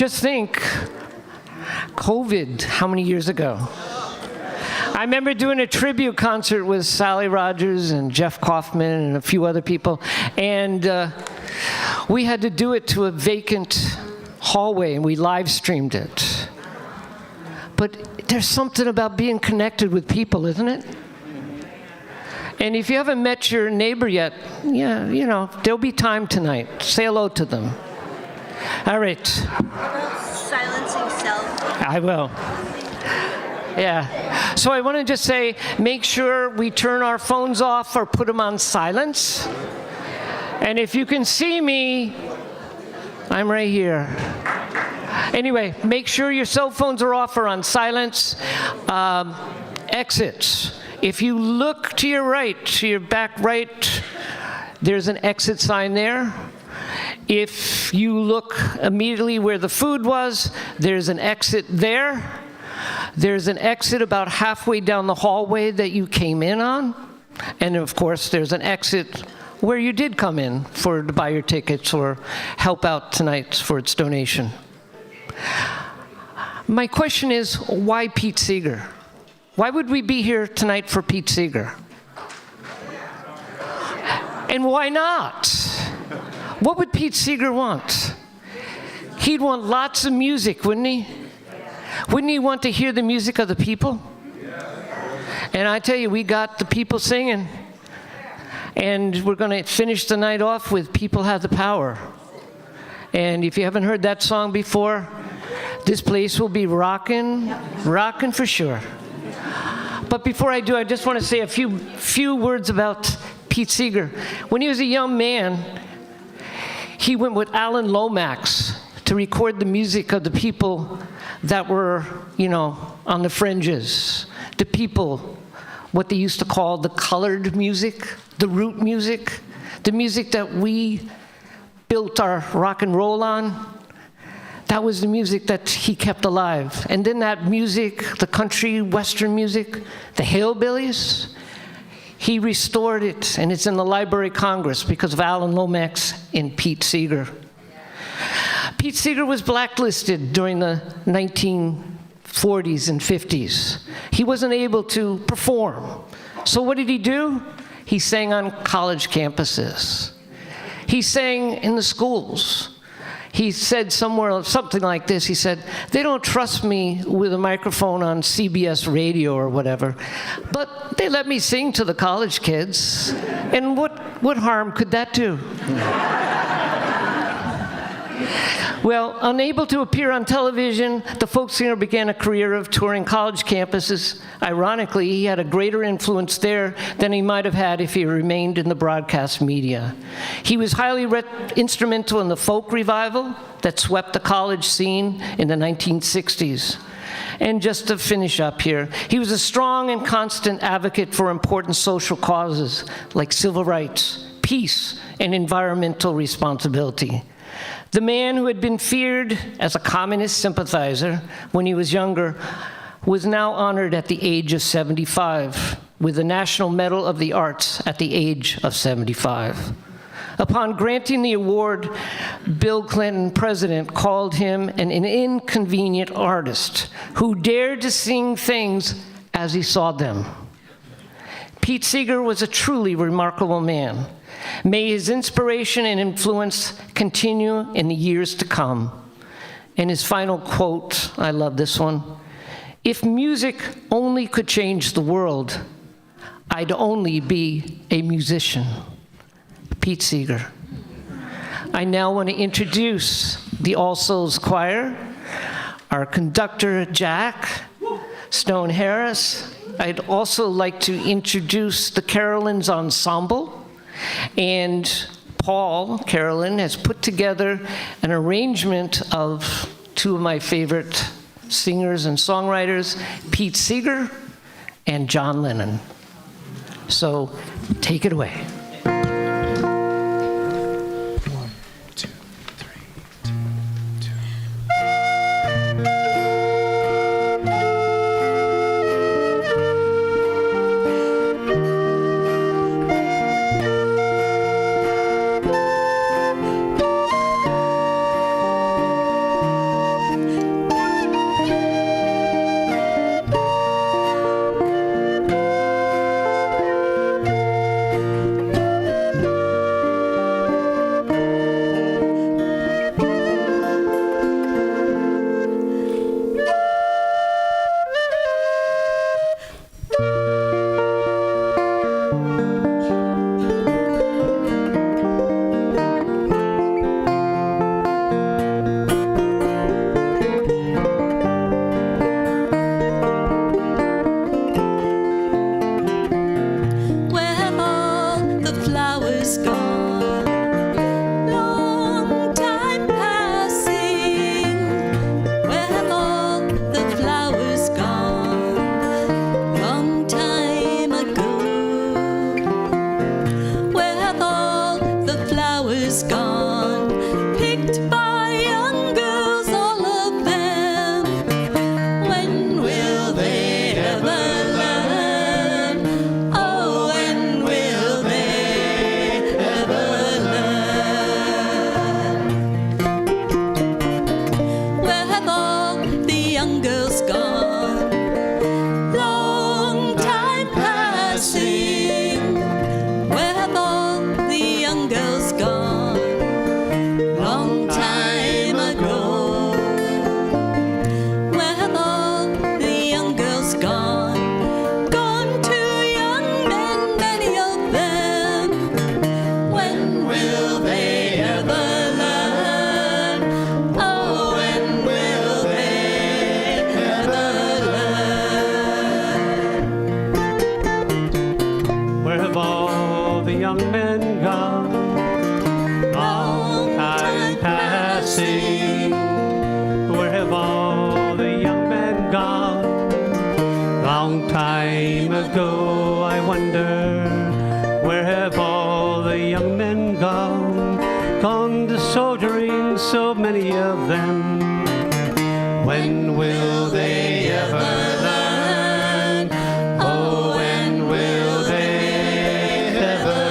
Just think, COVID, how many years ago? I remember doing a tribute concert with Sally Rogers and Jeff Kaufman and a few other people, and we had to do it to a vacant hallway, and we live streamed it. But there's something about being connected with people, isn't it? And if you haven't met your neighbor yet, yeah, you know, there'll be time tonight. Say hello to them. All right. Silencing self. I will. Yeah. So I want to just say, make sure we turn our phones off or put them on silence. And if you can see me, I'm right here. Anyway, make sure your cell phones are off or on silence. Exits. If you look to your right, to your back right, there's an exit sign there. If you look immediately where the food was, there's an exit there. There's an exit about halfway down the hallway that you came in on. And of course, there's an exit where you did come in to buy your tickets or help out tonight for its donation. My question is, why Pete Seeger? Why would we be here tonight for Pete Seeger? And why not? What would Pete Seeger want? He'd want lots of music, wouldn't he? Wouldn't he want to hear the music of the people? And I tell you, we got the people singing. And we're going to finish the night off with People Have the Power. And if you haven't heard that song before, this place will be rocking for sure. But before I do, I just want to say a few words about Pete Seeger. When he was a young man, he went with Alan Lomax to record the music of the people that were, you know, on the fringes. The people, what they used to call the colored music, the root music, the music that we built our rock and roll on. That was the music that he kept alive. And then that music, the country western music, the hillbillies, he restored it, and it's in the Library of Congress because of Alan Lomax and Pete Seeger. Pete Seeger was blacklisted during the 1940s and 50s. He wasn't able to perform. So what did he do? He sang on college campuses. He sang in the schools. He said somewhere, something like this, he said, they don't trust me with a microphone on CBS radio or whatever, but they let me sing to the college kids. And what harm could that do? Well, unable to appear on television, the folk singer began a career of touring college campuses. Ironically, he had a greater influence there than he might have had if he remained in the broadcast media. He was highly instrumental in the folk revival that swept the college scene in the 1960s. And just to finish up here, he was a strong and constant advocate for important social causes like civil rights, peace, and environmental responsibility. The man who had been feared as a communist sympathizer when he was younger was now honored at the age of 75 with the National Medal of the Arts at the age of 75. Upon granting the award, Bill Clinton, president, called him an inconvenient artist who dared to sing things as he saw them. Pete Seeger was a truly remarkable man. May his inspiration and influence continue in the years to come. And his final quote, I love this one, if music only could change the world, I'd only be a musician. Pete Seeger. I now want to introduce the All Souls Choir, our conductor, Jack Stone Harris. I'd also like to introduce the Carolyn Ensemble. And Carolyn, has put together an arrangement of two of my favorite singers and songwriters, Pete Seeger and John Lennon. So take it away. young men gone, long time passing. Where have all the young men gone? Long time ago, I wonder, where have all the young men gone? Gone to soldiering, so many of them. When will they ever learn? Oh, when will they ever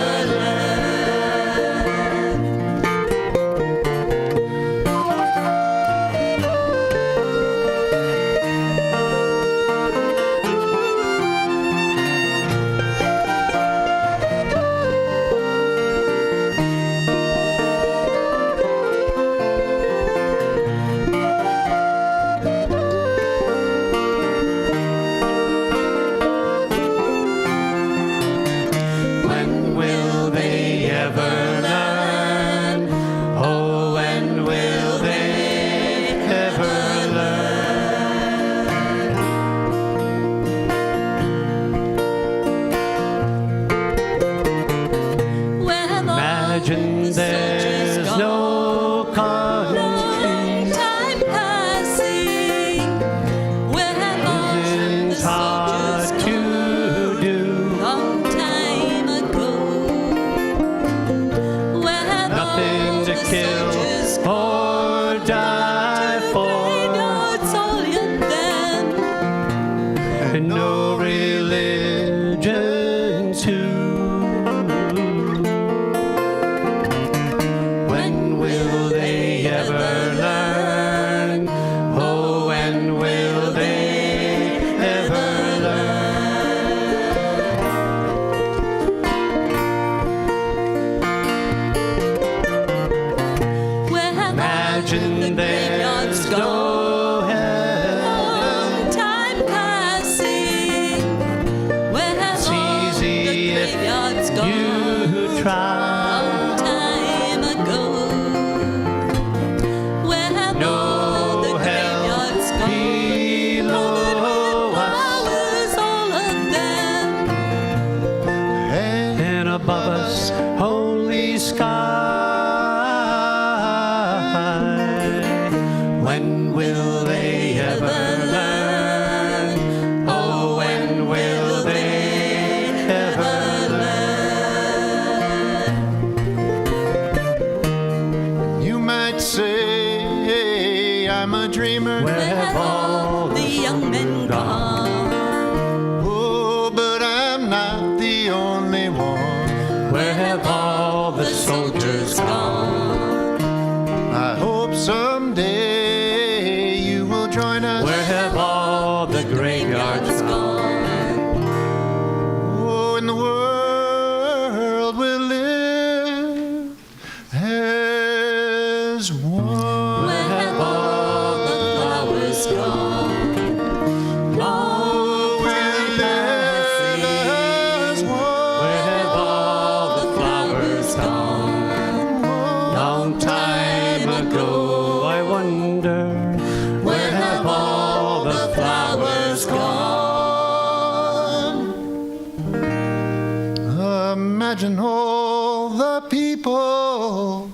Imagine all the people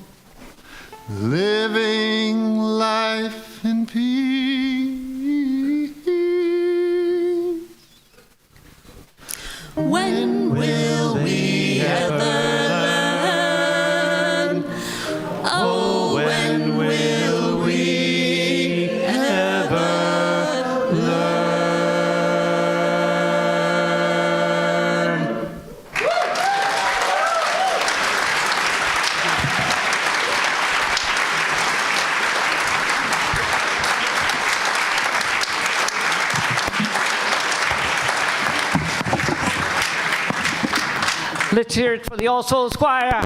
living life in peace. When will we ever learn? Oh, when will we ever learn? Let's hear it for the All Souls Choir.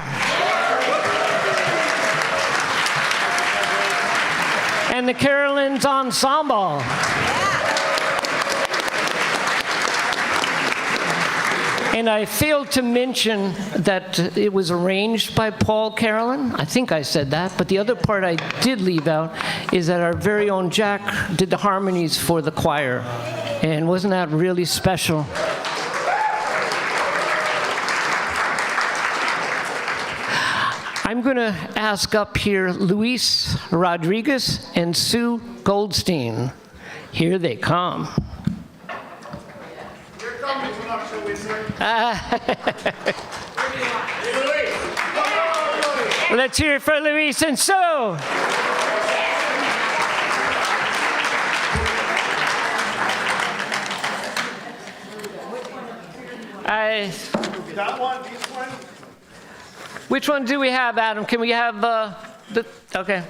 And the Carolyn Ensemble. And I failed to mention that it was arranged by Paul Carolyn. I think I said that, but the other part I did leave out is that our very own Jack did the harmonies for the choir. And wasn't that really special? I'm going to ask up here Luis Rodriguez and Sue Goldstein. Here they come. Here comes the production wizard. Let's hear it for Luis and Sue. That one, this one. Which one do we have, Adam? Can we have okay.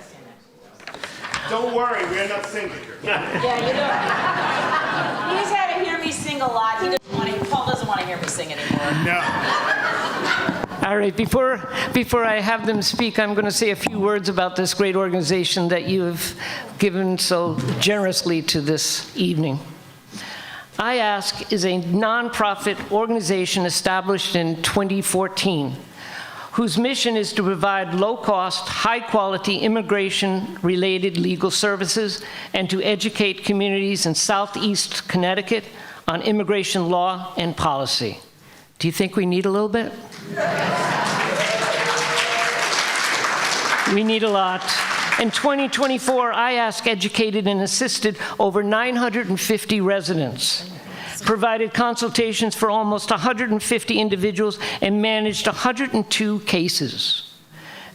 Don't worry, we're not singing. Yeah, you don't. He's had to hear me sing a lot. Paul doesn't want to hear me sing anymore. No. All right, before I have them speak, I'm going to say a few words about this great organization that you have given so generously to this evening. IASK is a nonprofit organization established in 2014, whose mission is to provide low-cost, high-quality immigration-related legal services and to educate communities in Southeast Connecticut on immigration law and policy. Do you think we need a little bit? We need a lot. In 2024, IASK educated and assisted over 950 residents, provided consultations for almost 150 individuals, and managed 102 cases.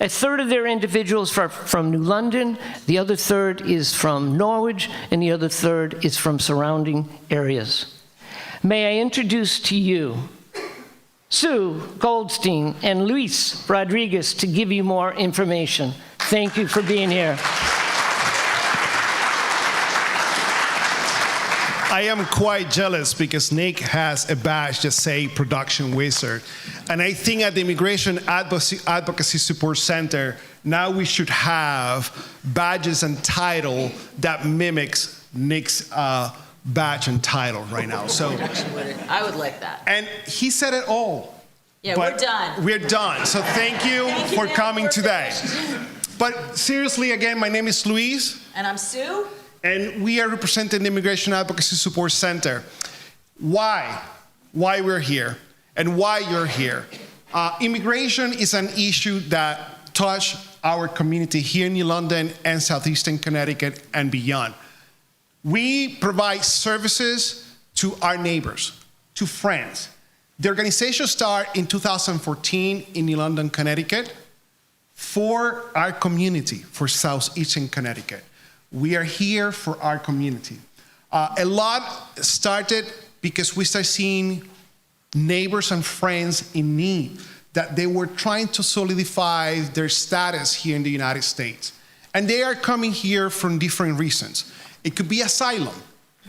A third of their individuals are from New London, the other third is from Norwich, and the other third is from surrounding areas. May I introduce to you Sue Goldstein and Luis Rodriguez to give you more information. Thank you for being here. I am quite jealous because Nick has a badge that says Production Wizard. And I think at the Immigration Advocacy Support Center, now we should have badges and title that mimics Nick's badge and title right now. So I would like that. And he said it all. Yeah, we're done. We're done. So thank you for coming today. But seriously, again, my name is Luis. And I'm Sue. And we are representing the Immigration Advocacy Support Center. Why? Why we're here and why you're here. Immigration is an issue that touches our community here in New London and Southeastern Connecticut and beyond. We provide services to our neighbors, to friends. The organization started in 2014 in New London, Connecticut, for our community, for Southeastern Connecticut. We are here for our community. A lot started because we started seeing neighbors and friends in need, that they were trying to solidify their status here in the United States. And they are coming here from different reasons. It could be asylum.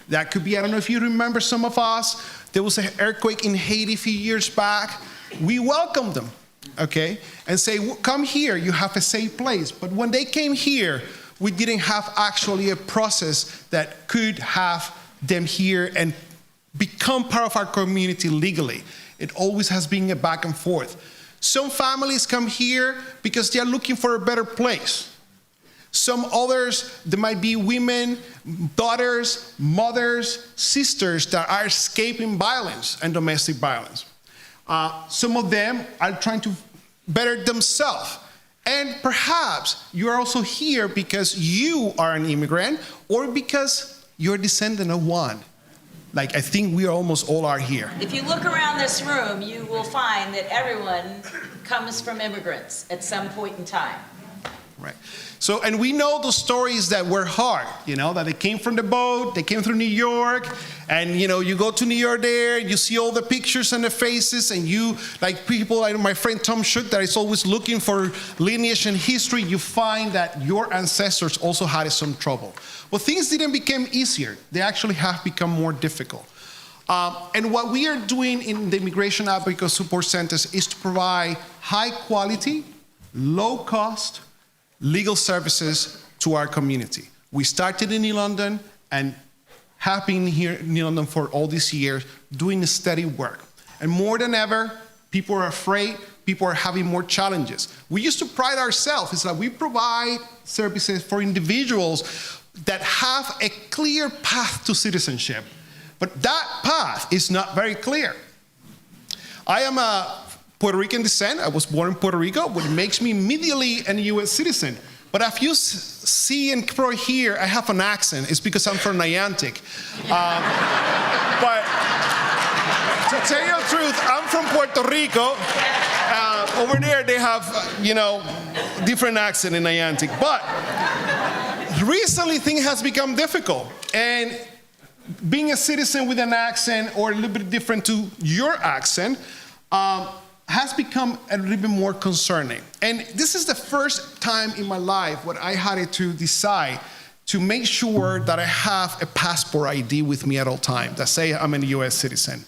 That could be, I don't know if you remember some of us, there was an earthquake in Haiti a few years back. We welcomed them, okay? And say, well, come here, you have a safe place. But when they came here, we didn't have actually a process that could have them here and become part of our community legally. It always has been a back and forth. Some families come here because they are looking for a better place. Some others, there might be women, daughters, mothers, sisters that are escaping violence and domestic violence. Some of them are trying to better themselves. And perhaps you are also here because you are an immigrant or because you're a descendant of one. Like I think we almost all are here. If you look around this room, you will find that everyone comes from immigrants at some point in time. Right. So, and we know those stories that were hard, you know, that they came from the boat, they came through New York, and, you know, you go to New York there, you see all the pictures and the faces, and you, like people, like my friend Tom Shook, that is always looking for lineage and history, you find that your ancestors also had some trouble. Well, things didn't become easier. They actually have become more difficult. And what we are doing in the Immigration Advocacy Support Centers is to provide high quality, low cost, legal services to our community. We started in New London and have been here in New London for all these years doing steady work. And more than ever, people are afraid, people are having more challenges. We used to pride ourselves, it's like we provide services for individuals that have a clear path to citizenship. But that path is not very clear. I am a Puerto Rican descent. I was born in Puerto Rico, which makes me immediately a U.S. citizen. But if you see and probably hear I have an accent, it's because I'm from Niantic. But to tell you the truth, I'm from Puerto Rico. Over there, they have, different accent in Niantic. But recently, things has become difficult. And being a citizen with an accent or a little bit different to your accent has become a little bit more concerning. And this is the first time in my life when I had to decide to make sure that I have a passport ID with me at all times that say I'm a U.S. citizen.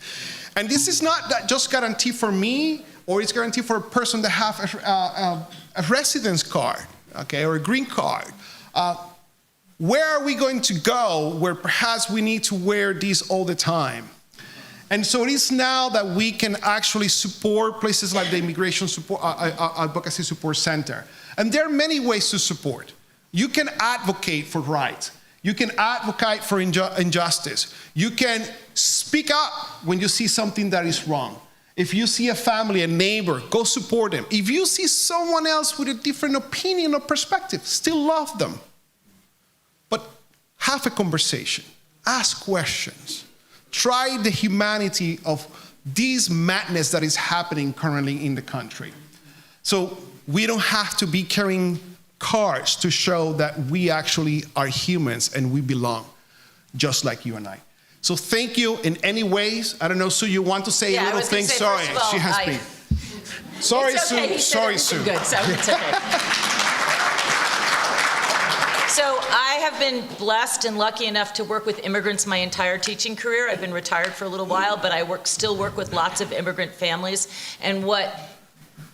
And this is not just guaranteed for me, or it's guaranteed for a person that have a residence card, okay, or a green card. Where are we going to go where perhaps we need to wear these all the time? And so it is now that we can actually support places like the Immigration Support, Advocacy Support Center. And there are many ways to support. You can advocate for rights. You can advocate for injustice. You can speak up when you see something that is wrong. If you see a family, a neighbor, go support them. If you see someone else with a different opinion or perspective, still love them. But have a conversation, ask questions. Try the humanity of this madness that is happening currently in the country. So we don't have to be carrying cards to show that we actually are humans and we belong, just like you and I. So thank you in any ways. I don't know, Sue, you want to say a little thing? Sorry, she has been. Sorry, It's okay, Sue. Sorry, Sue. Good, so it's okay. So I have been blessed and lucky enough to work with immigrants my entire teaching career. I've been retired for a little while, but I still work with lots of immigrant families. And what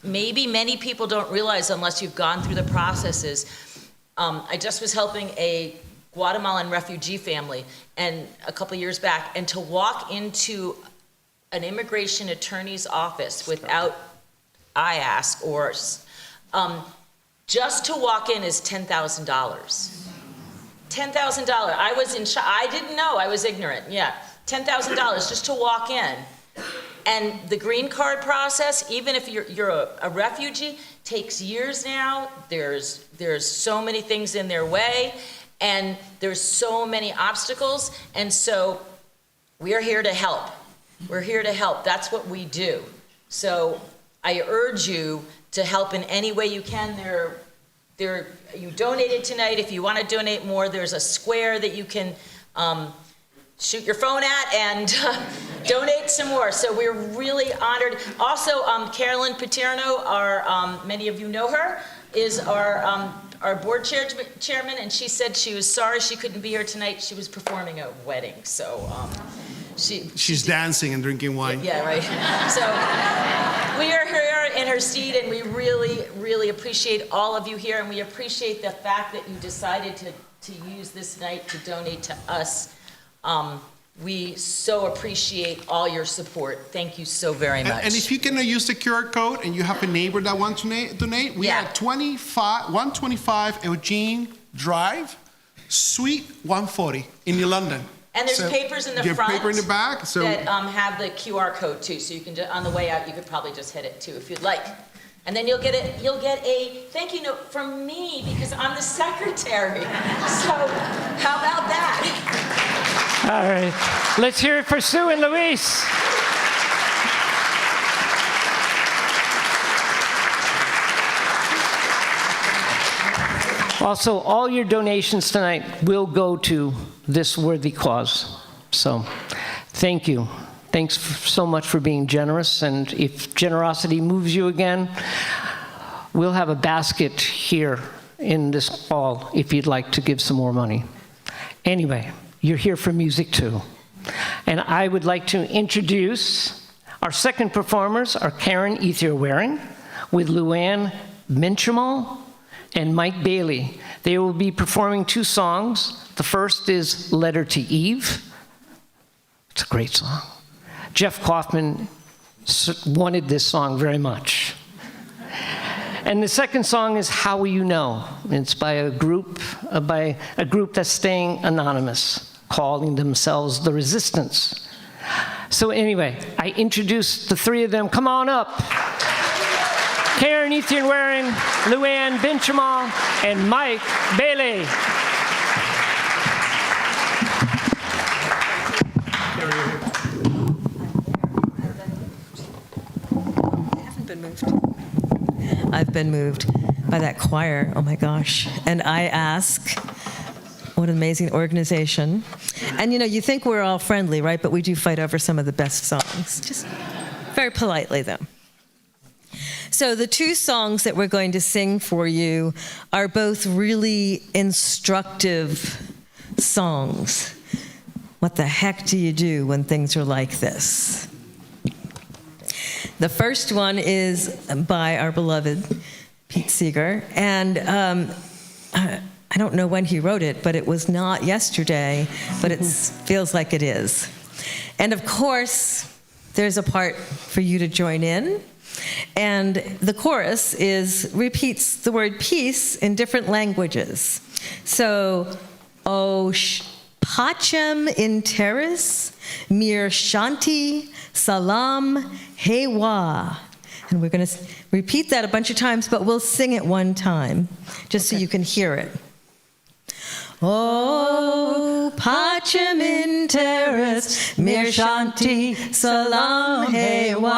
maybe many people don't realize unless you've gone through the processes, I just was helping a Guatemalan refugee family and a couple years back, and to walk into an immigration attorney's office without IASC or just to walk in is $10,000. $10,000. I was in shock. I didn't know. I was ignorant. Yeah, $10,000 just to walk in. And the green card process, even if you're a refugee, takes years now. There's so many things in their way, and there's so many obstacles. And so we are here to help. We're here to help. That's what we do. So I urge you to help in any way you can. You donated tonight. If you want to donate more, there's a square that you can shoot your phone at and donate some more. So we're really honored. Also, Carolyn Paterno, many of you know her, is our board chairman, and she said she was sorry she couldn't be here tonight. She was performing a wedding, so she's dancing and drinking wine. Yeah, right. So we are here in her seat, and we really, really appreciate all of you here, and we appreciate the fact that you decided to use this night to donate to us. We so appreciate all your support. Thank you so very much. And if you cannot use the QR code and you have a neighbor that wants to donate, we are 125 Eugene Drive, Suite 140 in New London. And there's papers in the front paper in the back, that have the QR code too, so you can on the way out you could probably just hit it too if you'd like. And then you'll get a thank you note from me because I'm the secretary. So how about that? All right. Let's hear it for Sue and Luis. Also, all your donations tonight will go to this worthy cause. So, thank you. Thanks so much for being generous. And if generosity moves you again, we'll have a basket here in this hall if you'd like to give some more money. Anyway, you're here for music too. And I would like to introduce our second performers are Karen Ether-Waring with Luann Minchamal and Mike Bailey. They will be performing two songs. The first is Letter to Eve. It's a great song. Jeff Kaufman wanted this song very much. And the second song is How Will You Know? It's by a group that's staying anonymous, calling themselves The Resistance. So anyway, I introduced the three of them. Come on up. Karen Ethan Waring, Luann Benchamal, and Mike Bailey. I've been moved by that choir. Oh my gosh. And I ask, what an amazing organization. And you think we're all friendly, right? But we do fight over some of the best songs. Just very politely, though. So the two songs that we're going to sing for you are both really instructive songs. What the heck do you do when things are like this? The first one is by our beloved Pete Seeger, and I don't know when he wrote it, but it was not yesterday, but it feels like it is. And of course, there's a part for you to join in, and the chorus repeats the word peace in different languages. So, Pacem in terris, mir shanti, salam, hewa. And we're going to repeat that a bunch of times, but we'll sing it one time, just so you can hear it. Pacem in terris, mir shanti, salam, hewa.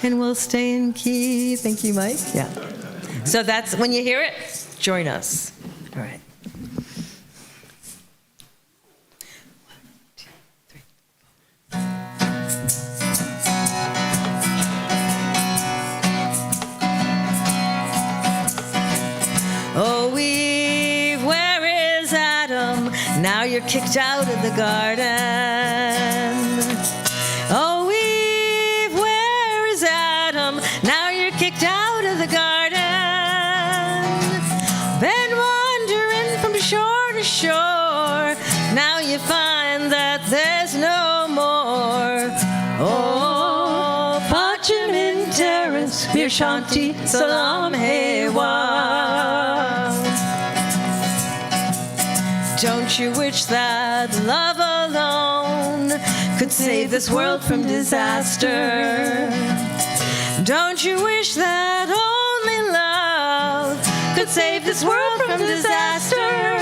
And we'll stay in key. Thank you, Mike. Yeah. So that's, when you hear it, join us. All right. Oh, Eve, where is Adam? Now you're kicked out of the garden. Oh, Eve, where is Adam? Now you're kicked out of the garden. Been wandering from shore to shore. Now you find that there's no more. Oh, Pacem in terris, mir shanti, salam, hewa. Don't you wish that love alone could save this world from disaster? Don't you wish that only love could save this world from disaster?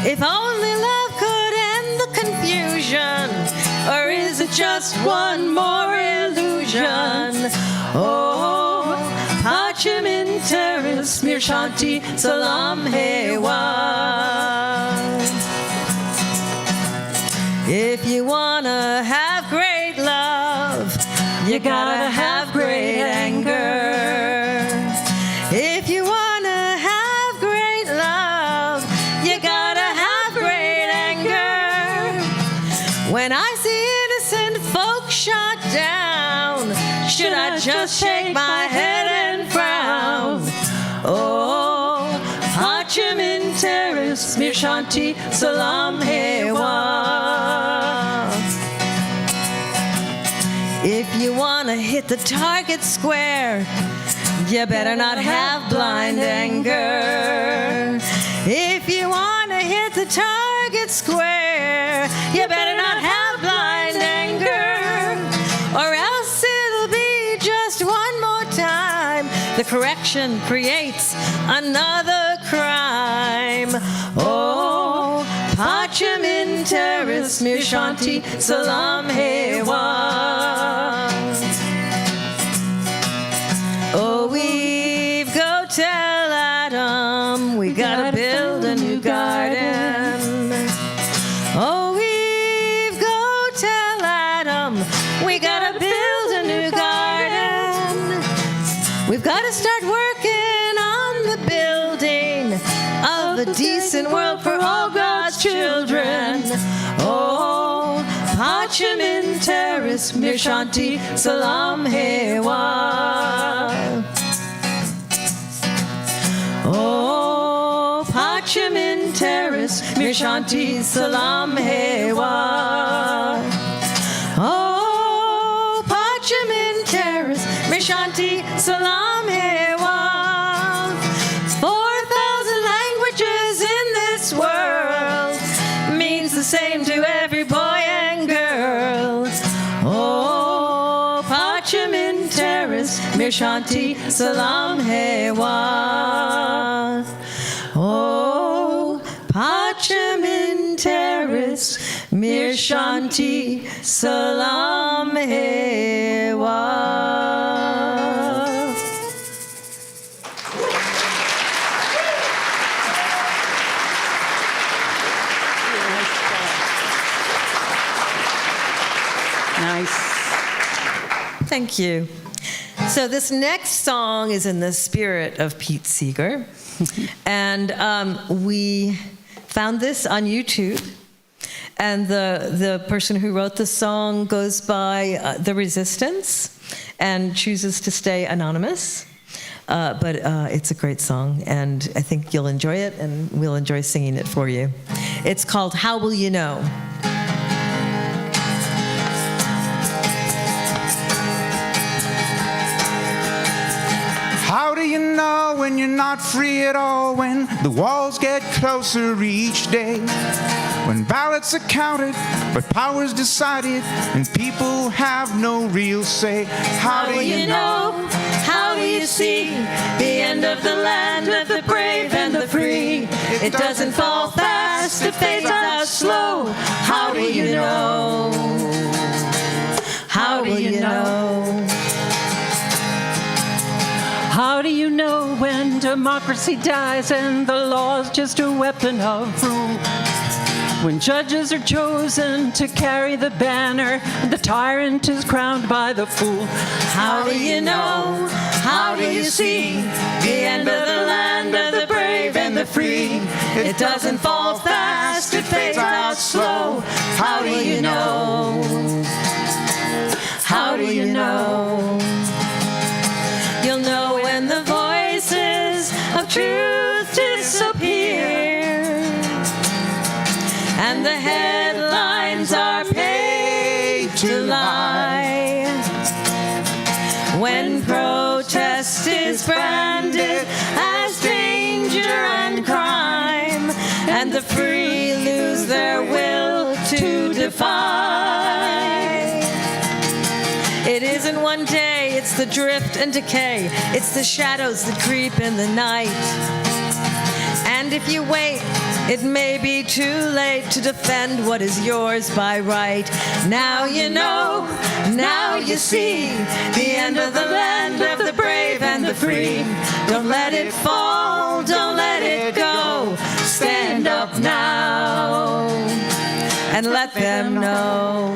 If only love could end the confusion, or is it just one more illusion? Oh, Pacem in terris, mir shanti, salam, hewa. If you wanna have great love, you gotta have great anger. If you wanna have great love, you gotta have great anger. When I see innocent folks shot down, should I just shake my head and frown? Oh, Pacem in terris, mir shanti, salam, hewa. If you wanna hit the target square, you better not have blind anger. If you wanna hit the target square, you better not have blind anger, or else it'll be just one more time. The correction creates another crime. Oh, Pacem in terris, mir shanti, salam, hewa. Oh, Eve, go tell Adam we gotta build a new garden. Oh, Eve, go tell Adam we gotta build a new garden. We've gotta start working on the building of a decent world for all God's children. Oh, Pacem in terris, mir shanti, salam, hewa. Oh, Pacem in terris, mir shanti, salam, hewa. Oh, Pacem in terris, mir shanti, salam, hewa. 4,000 languages in this world means the same to every boy and girl. Oh, Pacem in terris, Terrace, Mir Shanti Salam Hewa. Oh, Pachamin Terrace, Mir Shanti Salam Hewa. Nice. Thank you. So this next song is in the spirit of Pete Seeger. And we found this on YouTube. And the person who wrote the song goes by The Resistance and chooses to stay anonymous. But it's a great song, and I think you'll enjoy it, and we'll enjoy singing it for you. It's called How Will You Know? How do you know when you're not free at all? When the walls get closer each day? When ballots are counted, but power's decided, and people have no real say? How do you know? How do you see the end of the land of the brave and the free? It doesn't fall fast, it fades out slow. How do you know? How will you know? How do you know when democracy dies and the law's just a weapon of rule? When judges are chosen to carry the banner and the tyrant is crowned by the fool? How do you know? How do you see the end of the land of the brave and the free? It doesn't fall fast, it fades out slow. How do you know? How do you know? You'll know when the voices of truth disappear and the headlines are paid to lie. When protest is branded as danger and crime, and the free lose their will to defy. It isn't one day, it's the drift and decay. It's the shadows that creep in the night. And if you wait, it may be too late to defend what is yours by right. Now you know, now you see the end of the land of the brave and the free. Don't let it fall, don't let it go. Stand up now and let them know.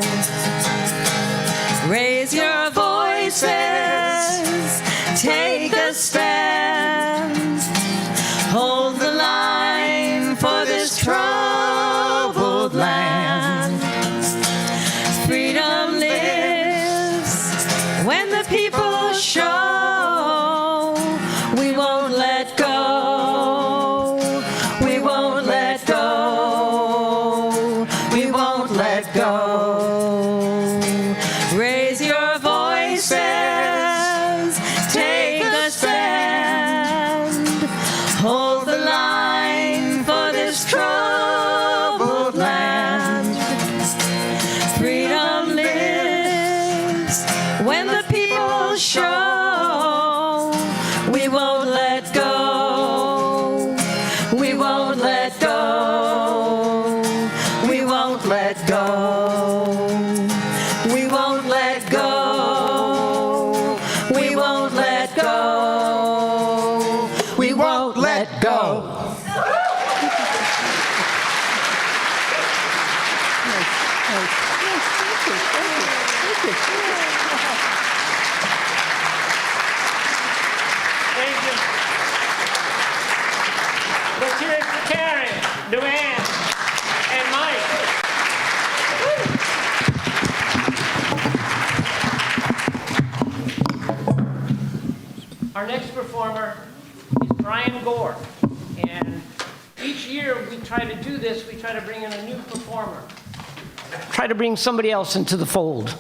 Raise your voices, take a stand, hold the line for this troubled land. Freedom lives when the people show. We won't let go, we won't let go, we won't let go. Raise your voices, take a stand, hold the line for this troubled land. Freedom lives when the people show. We won't let go, we won't let go, we won't let go. We won't let go. We won't let go. We won't let go. Thank you. Let's hear it for Karen, Luann, and Mike. Our next performer is Brian Gore. And each year we try to do this, we try to bring in a new performer. Try to bring somebody else into the fold.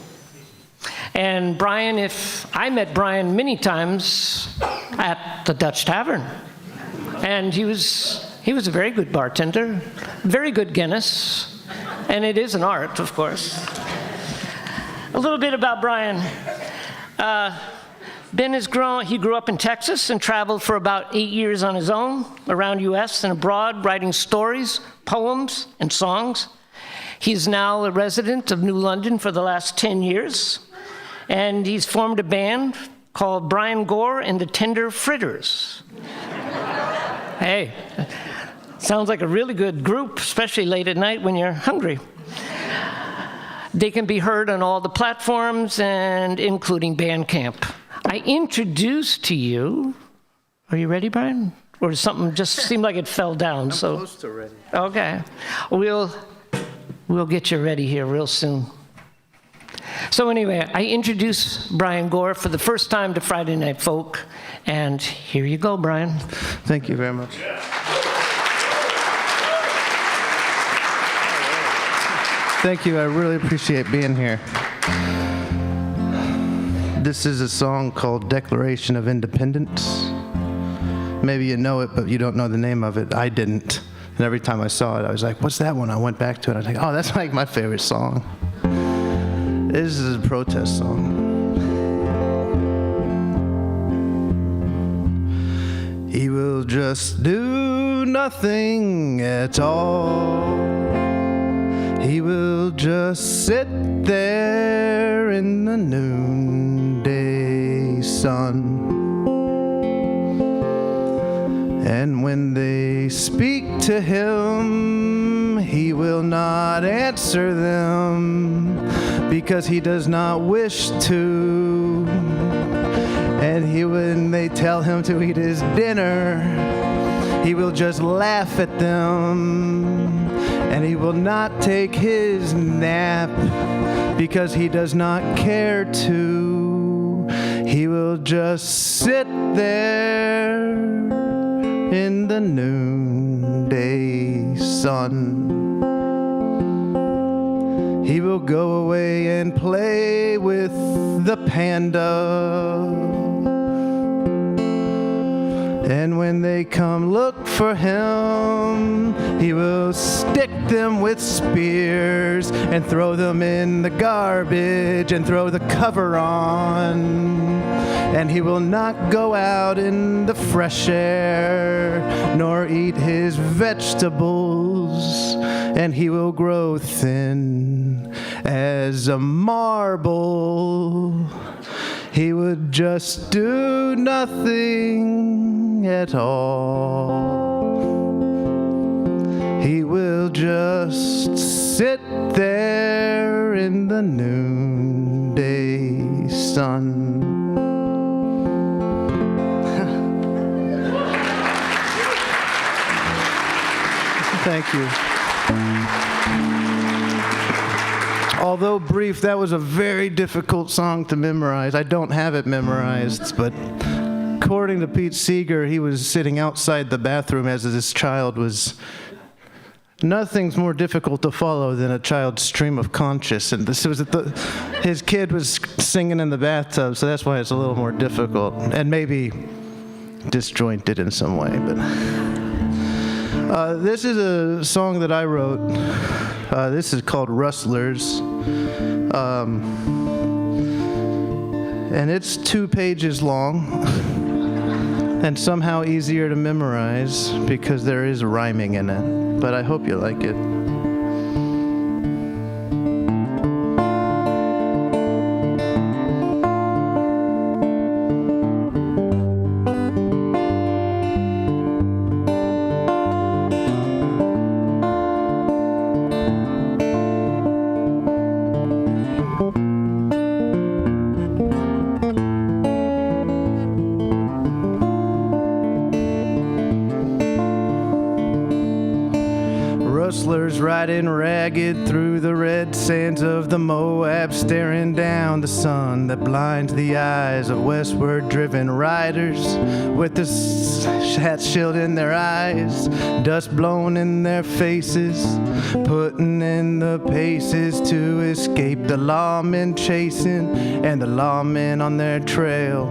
And Brian, I met Brian many times at the Dutch Tavern. And he was a very good bartender, very good Guinness, and it is an art, of course. A little bit about Brian. He grew up in Texas and traveled for about 8 years on his own around U.S. and abroad, writing stories, poems, and songs. He's now a resident of New London for the last 10 years, and he's formed a band called Brian Gore and the Tender Fritters. Hey, sounds like a really good group, especially late at night when you're hungry. They can be heard on all the platforms, and including Bandcamp. I introduce to you, are you ready, Brian? Or does something just seem like it fell down? I'm close to ready. Okay. We'll get you ready here real soon. So anyway, I introduce Brian Gore for the first time to Friday Night Folk, and here you go, Brian. Thank you very much. Thank you. I really appreciate being here. This is a song called Declaration of Independence. Maybe you know it, but you don't know the name of it. I didn't. And every time I saw it, I was like, what's that one? I went back to it. I was like, oh, that's like my favorite song. This is a protest song. He will just do nothing at all. He will just sit there in the noonday sun. And when they speak to him, he will not answer them, because he does not wish to. And when they tell him to eat his dinner, he will just laugh at them. And he will not take his nap, because he does not care to. He will just sit there in the noonday sun. He will go away and play with the panda. And when they come look for him, he will stick them with spears and throw them in the garbage and throw the cover on. And he will not go out in the fresh air, nor eat his vegetables. And he will grow thin as a marble. He would just do nothing at all. He will just sit there in the noonday sun. Thank you. Although brief, that was a very difficult song to memorize. I don't have it memorized, but according to Pete Seeger, he was sitting outside the bathroom as this child was. Nothing's more difficult to follow than a child's stream of conscious, and this was his kid was singing in the bathtub, so that's why it's a little more difficult, and maybe disjointed in some way. But this is a song that I wrote. This is called Rustlers. And it's 2 pages long and somehow easier to memorize because there is rhyming in it. But I hope you like it. Rustlers riding ragged through the red sands of the Moab, staring down the sun that blinds the eyes of westward driven riders, with the hats shielding their eyes, dust blown in their faces, putting in the paces to escape the lawmen chasing, and the lawmen on their trail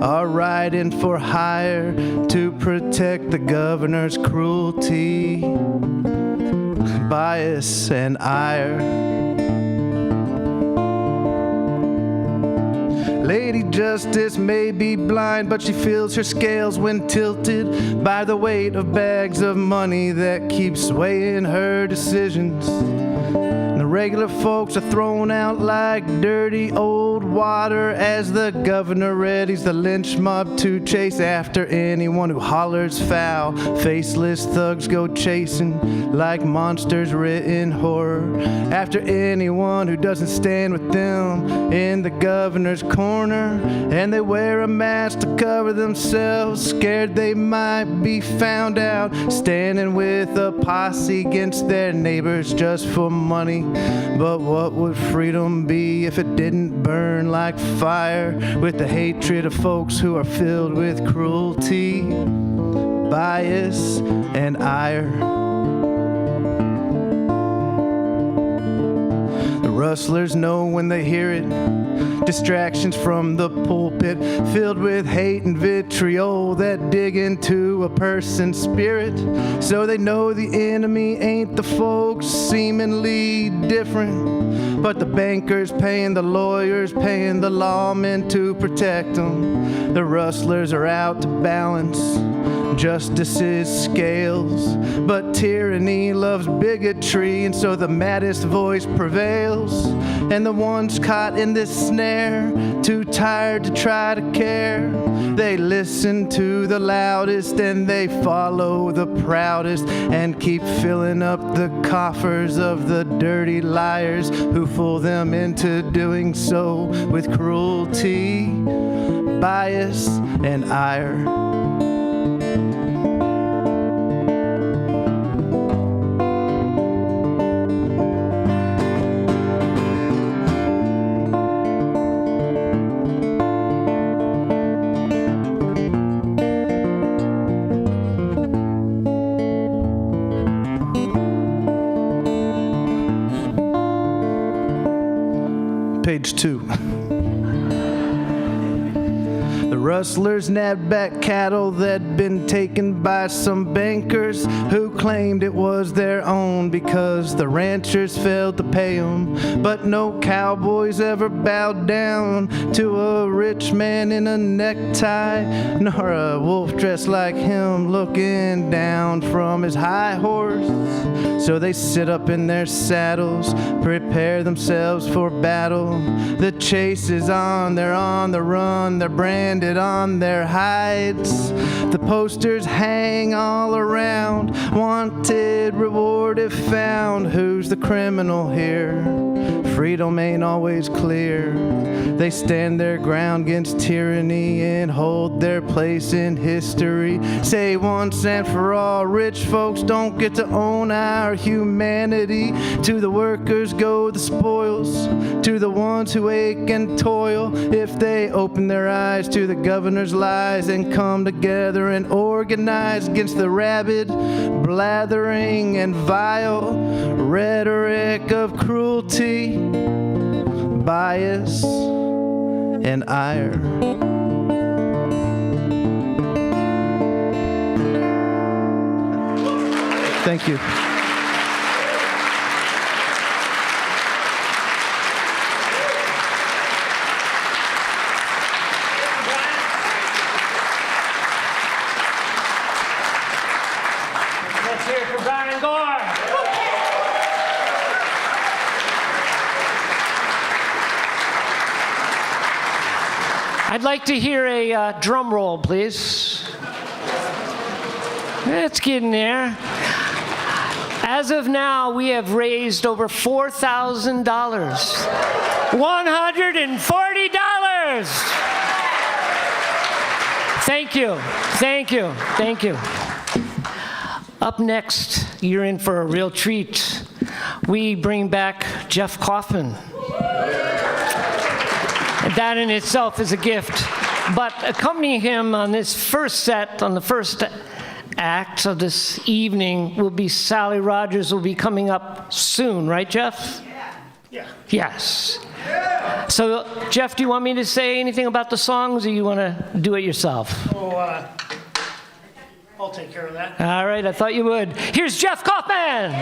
are riding for hire to protect the governor's cruelty, bias, and ire. Lady Justice may be blind, but she feels her scales when tilted by the weight of bags of money that keep swaying her decisions. The regular folks are thrown out like dirty old water as the governor readies the lynch mob to chase after anyone who hollers foul. Faceless thugs go chasing like monsters written in horror after anyone who doesn't stand with them in the governor's corner. And they wear a mask to cover themselves, scared they might be found out, standing with a posse against their neighbors just for money. But what would freedom be if it didn't burn like fire with the hatred of folks who are filled with cruelty, bias, and ire? The rustlers know when they hear it. Distractions from the pulpit filled with hate and vitriol that dig into a person's spirit. So they know the enemy ain't the folks seemingly different, but the bankers paying the lawyers, paying the lawmen to protect them. The rustlers are out to balance justice's scales, but tyranny loves bigotry, and so the maddest voice prevails. And the ones caught in this snare, too tired to try to care, they listen to the loudest and they follow the proudest and keep filling up the coffers of the dirty liars who fool them into doing so with cruelty, bias, and ire. Page 2. The rustlers nabbed back cattle that'd been taken by some bankers who claimed it was their own because the ranchers failed to pay them. But no cowboys ever bowed down to a rich man in a necktie, nor a wolf dressed like him looking down from his high horse. So they sit up in their saddles, prepare themselves for battle. The chase is on, they're on the run, they're branded on their hides. The posters hang all around, wanted, reward if found. Who's the criminal here? Freedom ain't always clear. They stand their ground against tyranny and hold their place in history. Say once and for all, rich folks don't get to own our humanity. To the workers go the spoils, to the ones who ache and toil. If they open their eyes to the governor's lies and come together and organize against the rabid, blathering, and vile rhetoric of cruelty, bias, and ire. Thank you. Let's hear it for Reverend Gore. I'd like to hear a drum roll, please. It's getting there. As of now, we have raised over $4,000. $140. Thank you, thank you, thank you. Up next, you're in for a real treat. We bring back Jeff Kaufman. That in itself is a gift. But accompanying him on this first set, on the first act of this evening, will be Sally Rogers, will be coming up soon, right, Jeff? Yeah. Yes. So, Jeff, do you want me to say anything about the songs, or you want to do it yourself? Oh, I'll take care of that. All right, I thought you would. Here's Jeff Kaufman.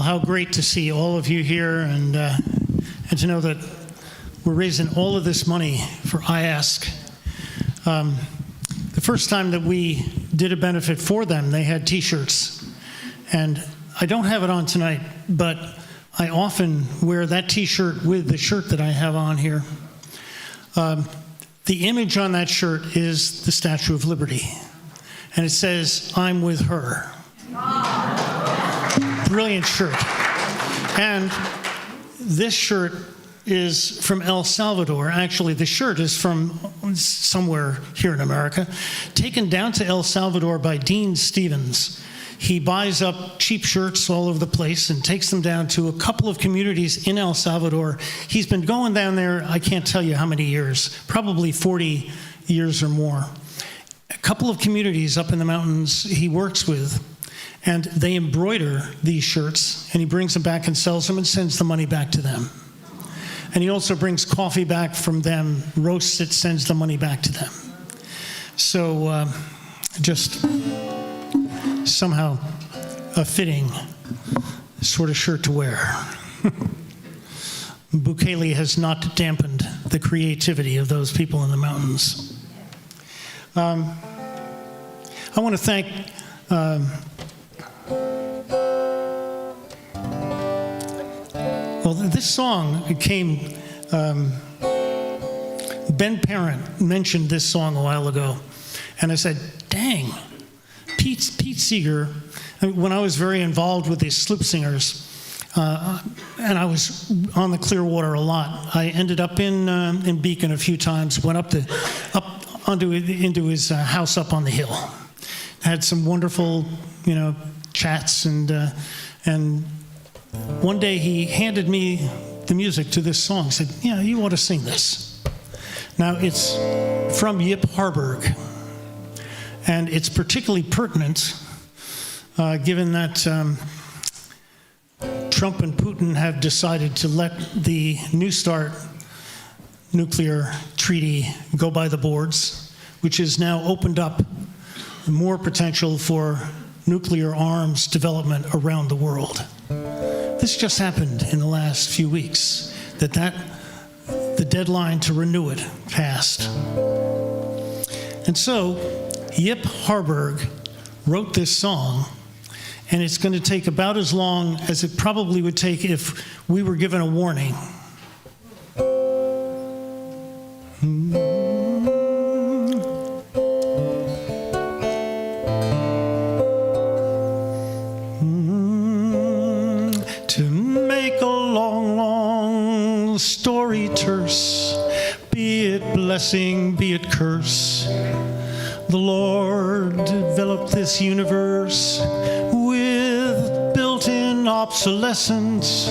how great to see all of you here and to know that we're raising all of this money for IASC. The first time that we did a benefit for them, they had T-shirts. And I don't have it on tonight, but I often wear that T-shirt with the shirt that I have on here. The image on that shirt is the Statue of Liberty. And it says, "I'm with her." Brilliant shirt. And this shirt is from El Salvador. Actually, the shirt is from somewhere here in America, taken down to El Salvador by Dean Stevens. He buys up cheap shirts all over the place and takes them down to a couple of communities in El Salvador. He's been going down there, I can't tell you how many years, probably 40 years or more. A couple of communities up in the mountains he works with, and they embroider these shirts, and he brings them back and sells them and sends the money back to them. And he also brings coffee back from them, roasts it, sends the money back to them. So just somehow a fitting sort of shirt to wear. Bukele has not dampened the creativity of those people in the mountains. I want to thank well, this song came, Ben Parent mentioned this song a while ago, and I said, dang, Pete Seeger, when I was very involved with these sloop singers, and I was on the Clearwater a lot, I ended up in Beacon a few times, went up into his house up on the hill. Had some wonderful, chats, and one day he handed me the music to this song. He said, "Yeah, you ought to sing this." Now it's from Yip Harburg, and it's particularly pertinent given that Trump and Putin have decided to let the New START nuclear treaty go by the boards, which has now opened up more potential for nuclear arms development around the world. This just happened in the last few weeks, that the deadline to renew it passed. And so Yip Harburg wrote this song, and it's going to take about as long as it probably would take if we were given a warning. To make a long, long story terse, be it blessing, be it curse, the Lord developed this universe with built-in obsolescence.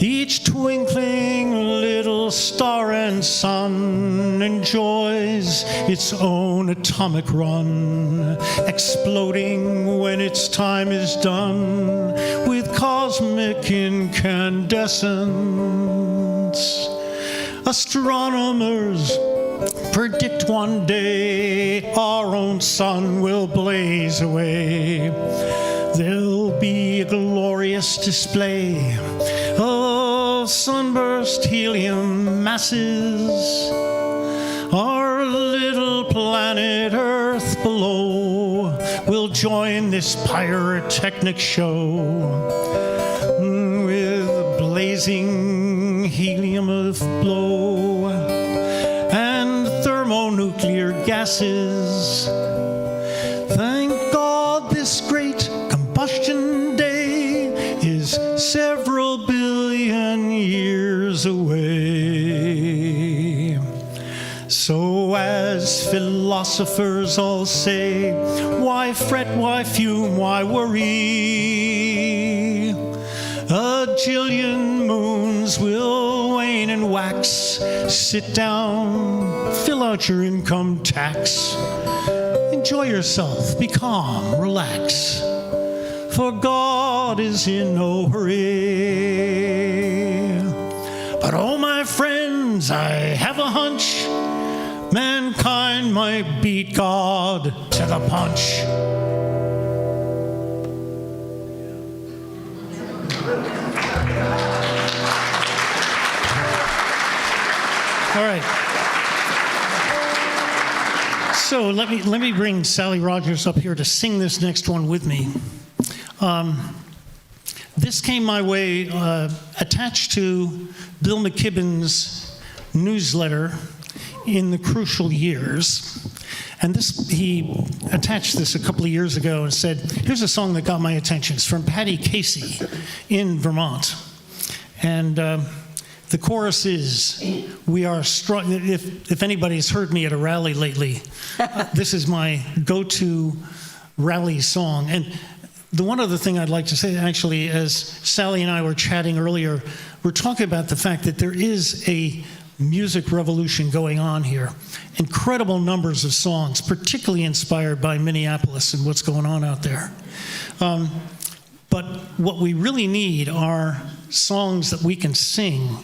Each twinkling little star and sun enjoys its own atomic run, exploding when its time is done with cosmic incandescence. Astronomers predict one day our own sun will blaze away. There'll be a glorious display of sunburst helium masses. Our little planet Earth below will join this pyrotechnic show with blazing helium aflow and thermonuclear gases. Thank God this great combustion day is several billion years away. So as philosophers all say, why fret, why fume, why worry? A jillion moons will wane and wax. Sit down, fill out your income tax. Enjoy yourself, be calm, relax. For God is in no hurry. But oh my friends, I have a hunch, mankind might beat God to the punch. So let me bring Sally Rogers up here to sing this next one with me. This came my way attached to Bill McKibben's newsletter in the crucial years. And he attached this a couple of years ago and said, here's a song that got my attention. It's from Patty Casey in Vermont. And the chorus is, we are strong. If anybody's heard me at a rally lately, this is my go-to rally song. And the one other thing I'd like to say, actually, as Sally and I were chatting earlier, we're talking about the fact that there is a music revolution going on here. Incredible numbers of songs, particularly inspired by Minneapolis and what's going on out there. But what we really need are songs that we can sing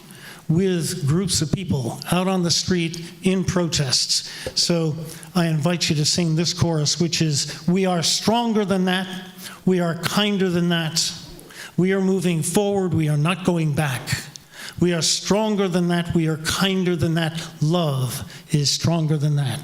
with groups of people out on the street in protests. So I invite you to sing this chorus, which is, we are stronger than that, we are kinder than that, we are moving forward, we are not going back. We are stronger than that, we are kinder than that, love is stronger than that.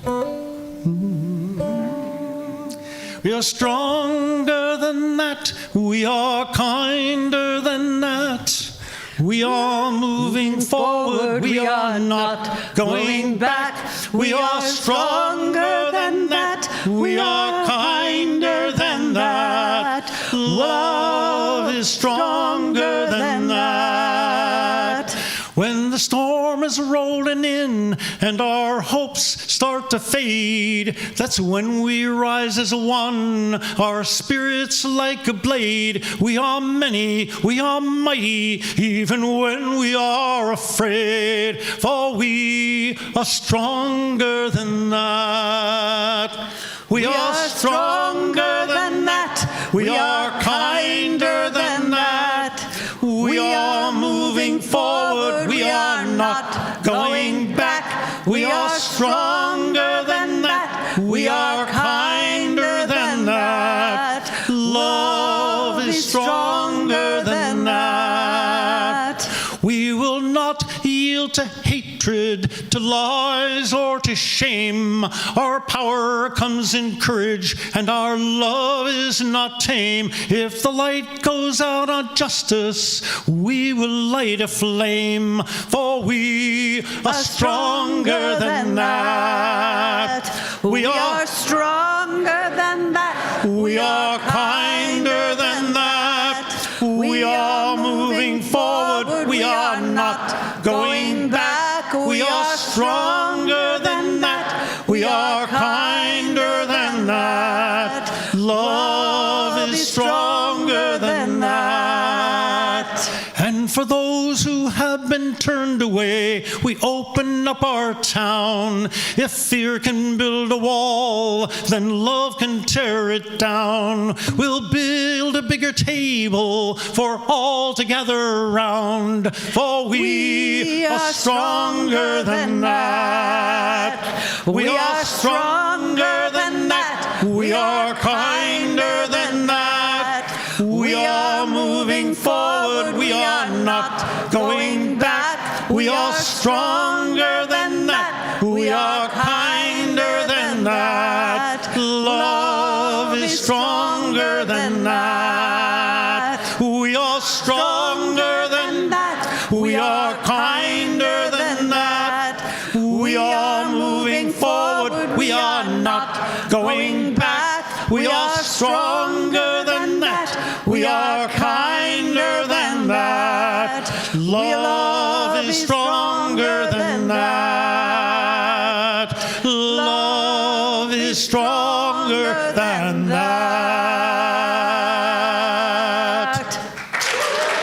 We are stronger than that, we are kinder than that. We are moving forward, we are not going back. We are stronger than that, we are kinder than that. Love is stronger than that. When the storm is rolling in and our hopes start to fade, that's when we rise as one, our spirits like a blade. We are many, we are mighty, even when we are afraid, for we are stronger than that. We are stronger than that, we are kinder than that. We are moving forward, we are not going back. We are stronger than that, we are kinder than that. Love is stronger than that. We will not yield to hatred, to lies, or to shame. Our power comes in courage, and our love is not tame. If the light goes out on justice, we will light a flame, for we are stronger than that. We are stronger than that. We are kinder than that. We are moving forward. We are not going back. We are stronger than that. We are kinder than that. Love is stronger than that. And for those who have been turned away, we open up our town. If fear can build a wall, then love can tear it down. We'll build a bigger table for all to gather around, for we are stronger than that. We are stronger than that. We are kinder than that. We are moving forward. We are not going back. We are stronger than that. We are kinder than that. Love is stronger than that. We are stronger than that. We are kinder than that. We are moving forward. We are not going back. We are stronger than that. We are kinder than that. Love is stronger than that. Love is stronger than that.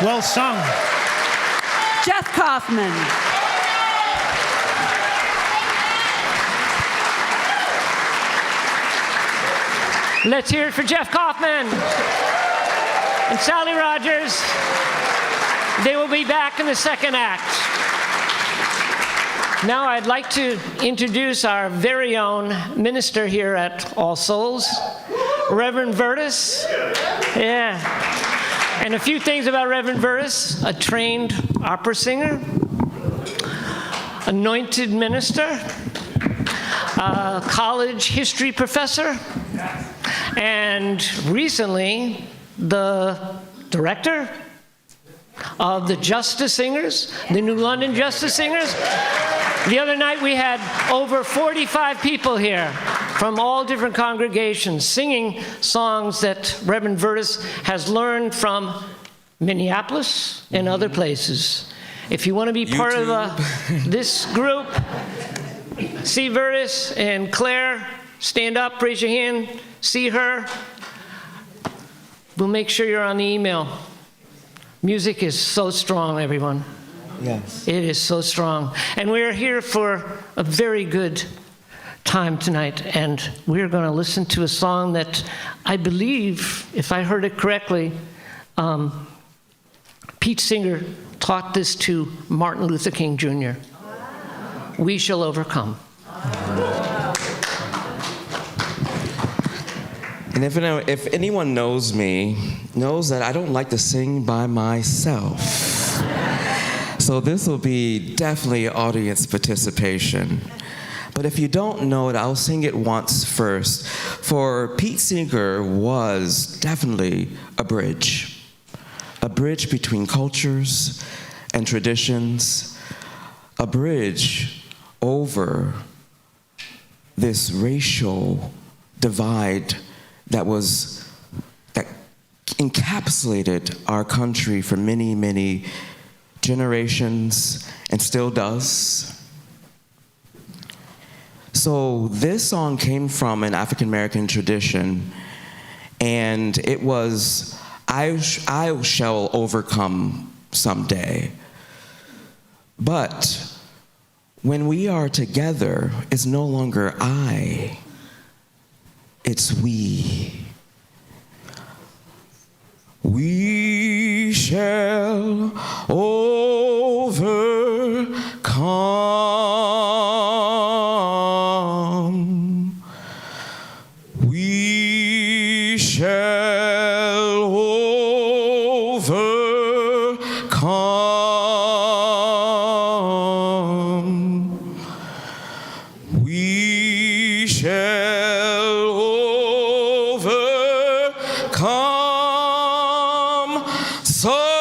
Well sung. Jeff Kaufman. Let's hear it for Jeff Kaufman and Sally Rogers. They will be back in the second act. Now I'd like to introduce our very own minister here at All Souls, Reverend Verdis. Yeah. And a few things about Reverend Verdis: a trained opera singer, anointed minister, college history professor, and recently the director of the Justice Singers, the New London Justice Singers. The other night we had over 45 people here from all different congregations singing songs that Reverend Verdis has learned from Minneapolis and other places. If you want to be part of this group, see Verdis and Claire, stand up, raise your hand, see her. We'll make sure you're on the email. Music is so strong, everyone. Yes. It is so strong. And we're here for a very good time tonight, and we're going to listen to a song that I believe, if I heard it correctly, Pete Seeger taught this to Martin Luther King Jr. We Shall Overcome. And if anyone knows me, knows that I don't like to sing by myself. So this will be definitely audience participation. But if you don't know it, I'll sing it once first. For Pete Seeger was definitely a bridge between cultures and traditions, a bridge over this racial divide that encapsulated our country for many, many generations and still does. So this song came from an African American tradition, and it was, I shall overcome someday. But when we are together, it's no longer I, it's we. We shall overcome. We shall overcome. We shall overcome someday.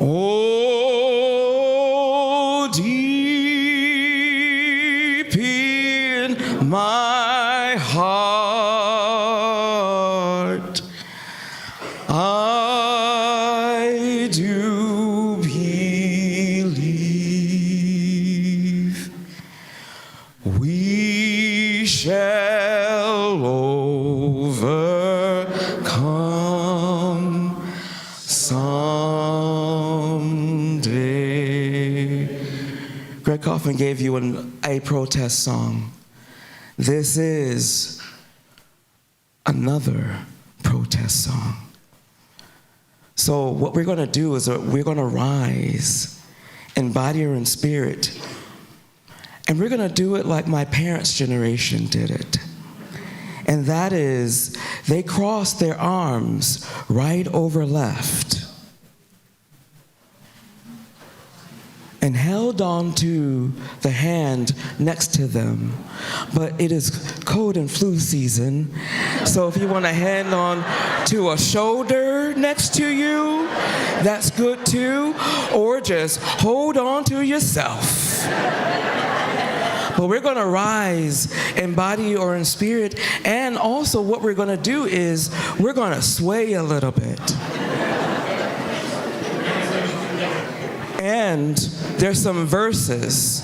Oh, deep in my heart, I do believe we shall overcome someday. Greg Kaufman gave you a protest song. This is another protest song. So what we're going to do is we're going to rise in body or in spirit, and we're going to do it like my parents' generation did it. And that is, they crossed their arms right over left and held on to the hand next to them. But it is cold and flu season, so if you want to hand on to a shoulder next to you, that's good too, or just hold on to yourself. But we're going to rise in body or in spirit, and also what we're going to do is we're going to sway a little bit. And there's some verses,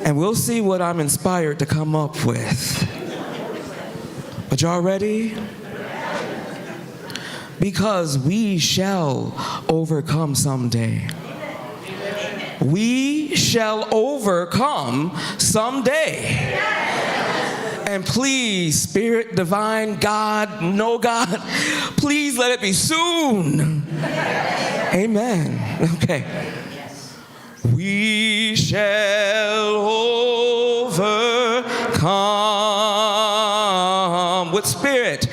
and we'll see what I'm inspired to come up with. But y'all ready? Because we shall overcome someday. We shall overcome someday. And please, Spirit, Divine, God, no God, please let it be soon. Amen. Okay. We shall overcome with spirit.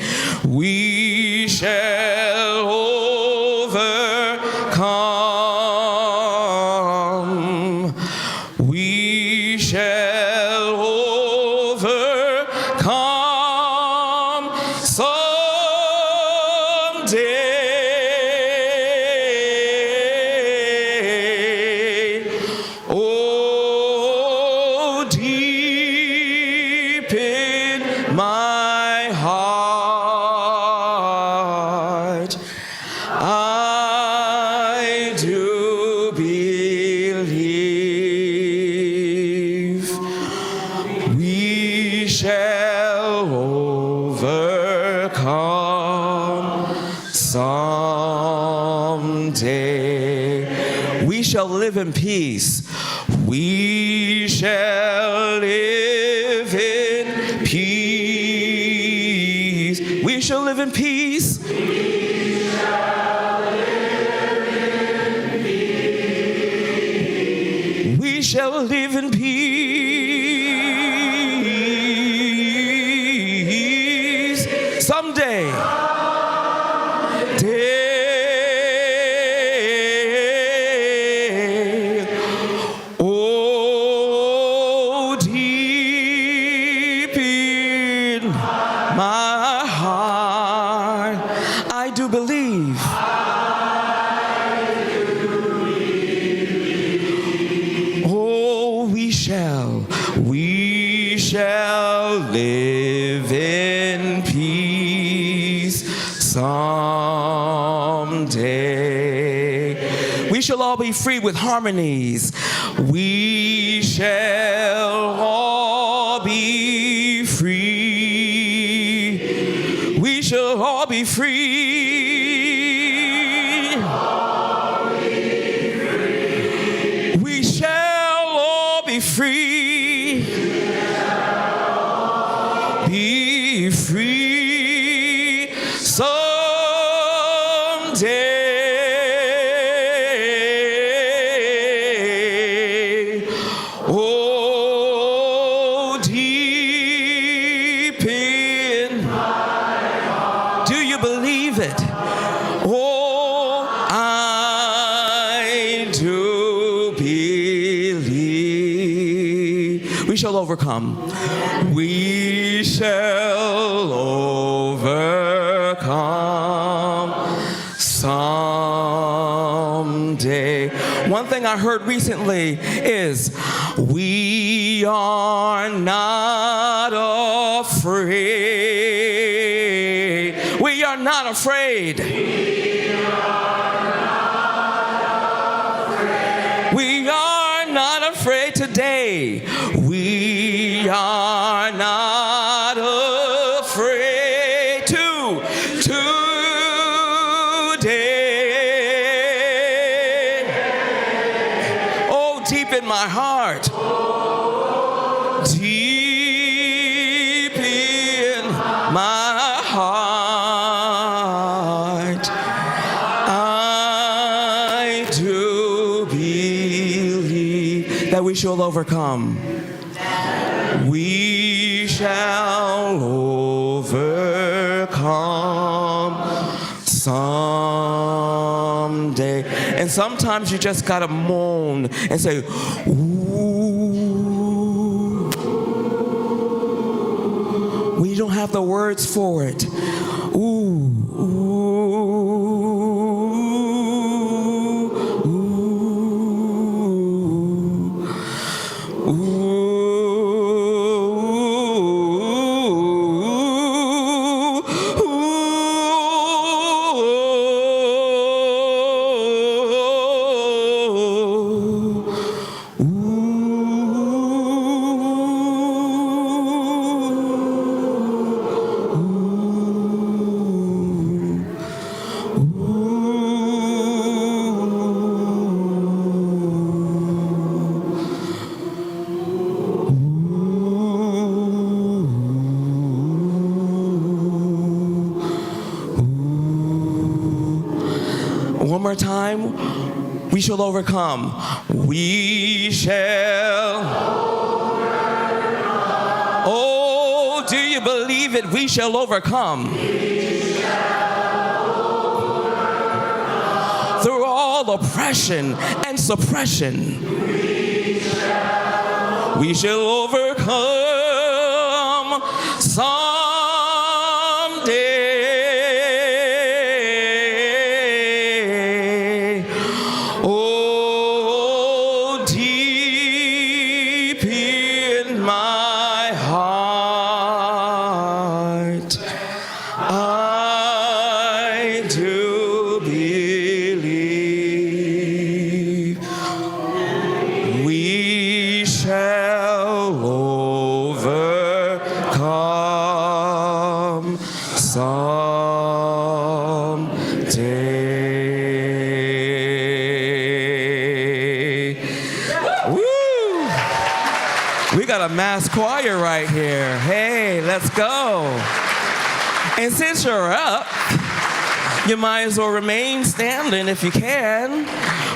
We shall live in peace. We shall live in peace. We shall live in peace. We shall live in peace someday. Oh, deep in my heart, I do believe. We shall live in peace someday. We shall all be free with harmonies. We shall all be free. We shall all be free. We shall all be free. Be free someday. Oh, deep in my heart. Do you believe it? Oh, I do believe. We shall overcome. We shall overcome someday. One thing I heard recently is we are not afraid. We are not afraid. We are not afraid today. We are not afraid today. Oh, deep in my heart. Deep in my heart. I do believe that we shall overcome. We shall overcome someday. And sometimes you just gotta moan and say, ooh. We don't have the words for it. Ooh, ooh, ooh, ooh. One more time. We shall overcome. We shall. Oh, do you believe it? We shall overcome. Through all oppression and suppression. We shall overcome someday. Oh, deep in my heart, I do believe we shall overcome. Woo! We got a mass choir right here. Hey, let's go. And since you're up, you might as well remain standing if you can,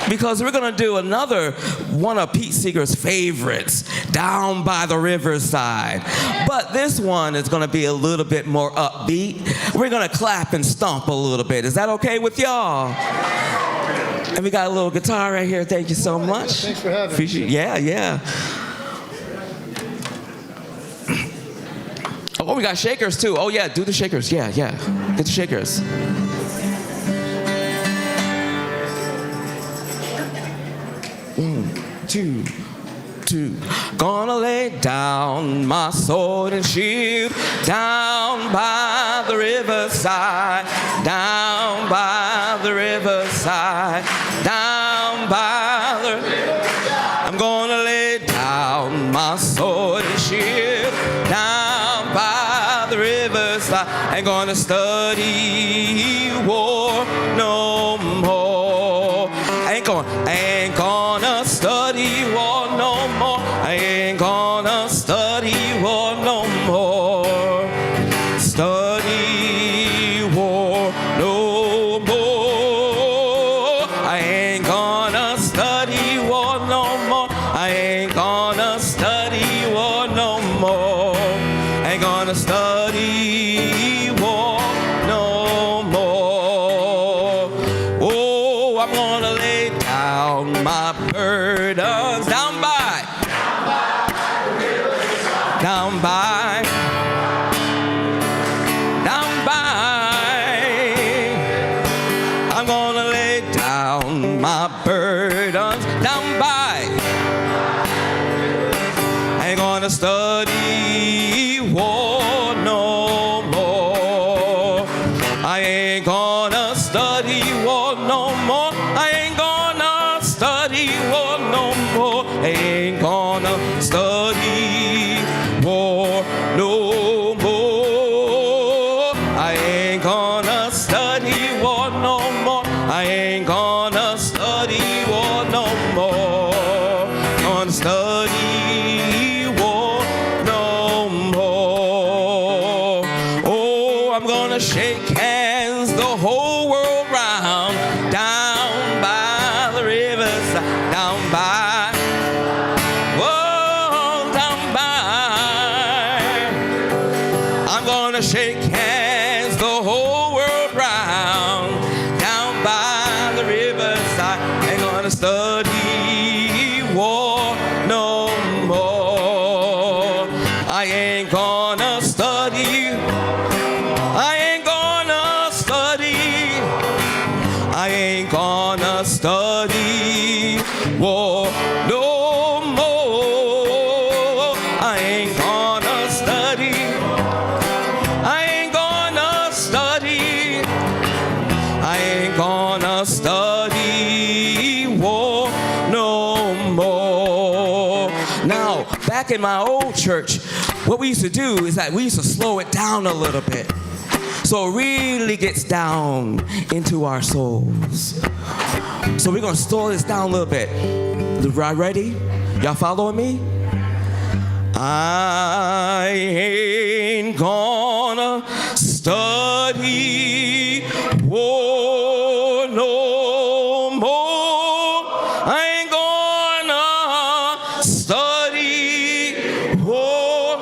because we're going to do another one of Pete Seeger's favorites, Down by the Riverside. But this one is going to be a little bit more upbeat. We're going to clap and stomp a little bit. Is that okay with y'all? And we got a little guitar right here. Thank you so much. Thanks for having me. Yeah. Oh, we got shakers too. Oh yeah, do the shakers. Yeah. Get the shakers. 1, 2, 2. Gonna lay down my sword and shield down by the riverside, down by the riverside, down by the riverside. I'm gonna lay down my sword and shield down by the riverside. Ain't gonna study war no more. Ain't gonna study war no more. I ain't gonna study war no more. Study war no more. I ain't gonna study war no more. I ain't gonna study war no more. Ain't gonna study war no more. Oh, I'm gonna lay down my burdens down by I'm gonna lay down my burdens down by. Ain't gonna study war no more. I ain't gonna study war no more. I ain't gonna study war no more. I ain't gonna study war no more. I ain't gonna study war no more. I ain't gonna study war no more. Gonna study war no more. Oh, I'm gonna shake hands the whole world round, down by the riverside, down by. I'm gonna shake hands the whole world round, down by the riverside. Ain't gonna study war no more. I ain't gonna study. I ain't gonna study. I ain't gonna study war no more. I ain't gonna study. I ain't gonna study. I ain't gonna study war no more. Now, back in my old church, what we used to do is that we used to slow it down a little bit, so it really gets down into our souls. So we're gonna slow this down a little bit. Y'all ready? Y'all following me? I ain't gonna study war no more. I ain't gonna study war.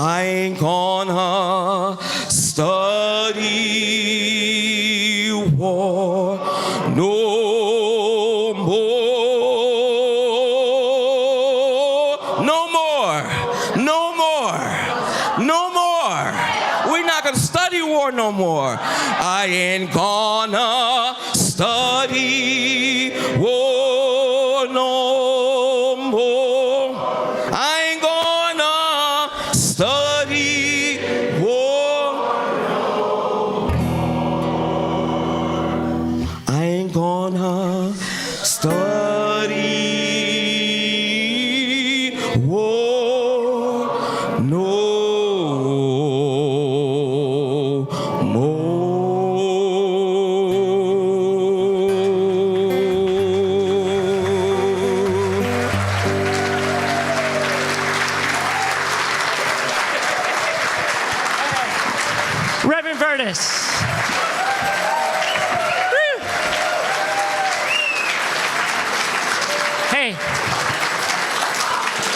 I ain't gonna study war no more. No more. No more. No more. We're not gonna study war no more. I ain't gonna study war no more. I ain't gonna study war. I ain't gonna study war no more.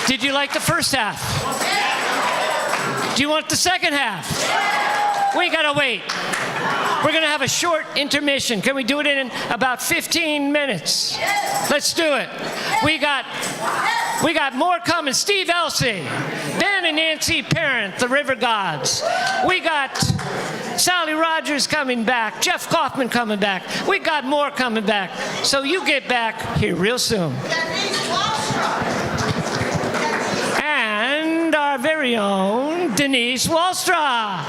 Did you like the first half? Do you want the second half? We gotta wait. We're gonna have a short intermission. Can we do it in about 15 minutes? Let's do it. We got more coming. Steve Elci, Ben and Nancy Parent, the Rivergods. We got Sally Rogers coming back, Jeff Kaufman coming back. We got more coming back. So you get back here real soon. And our very own Denise Wallstra.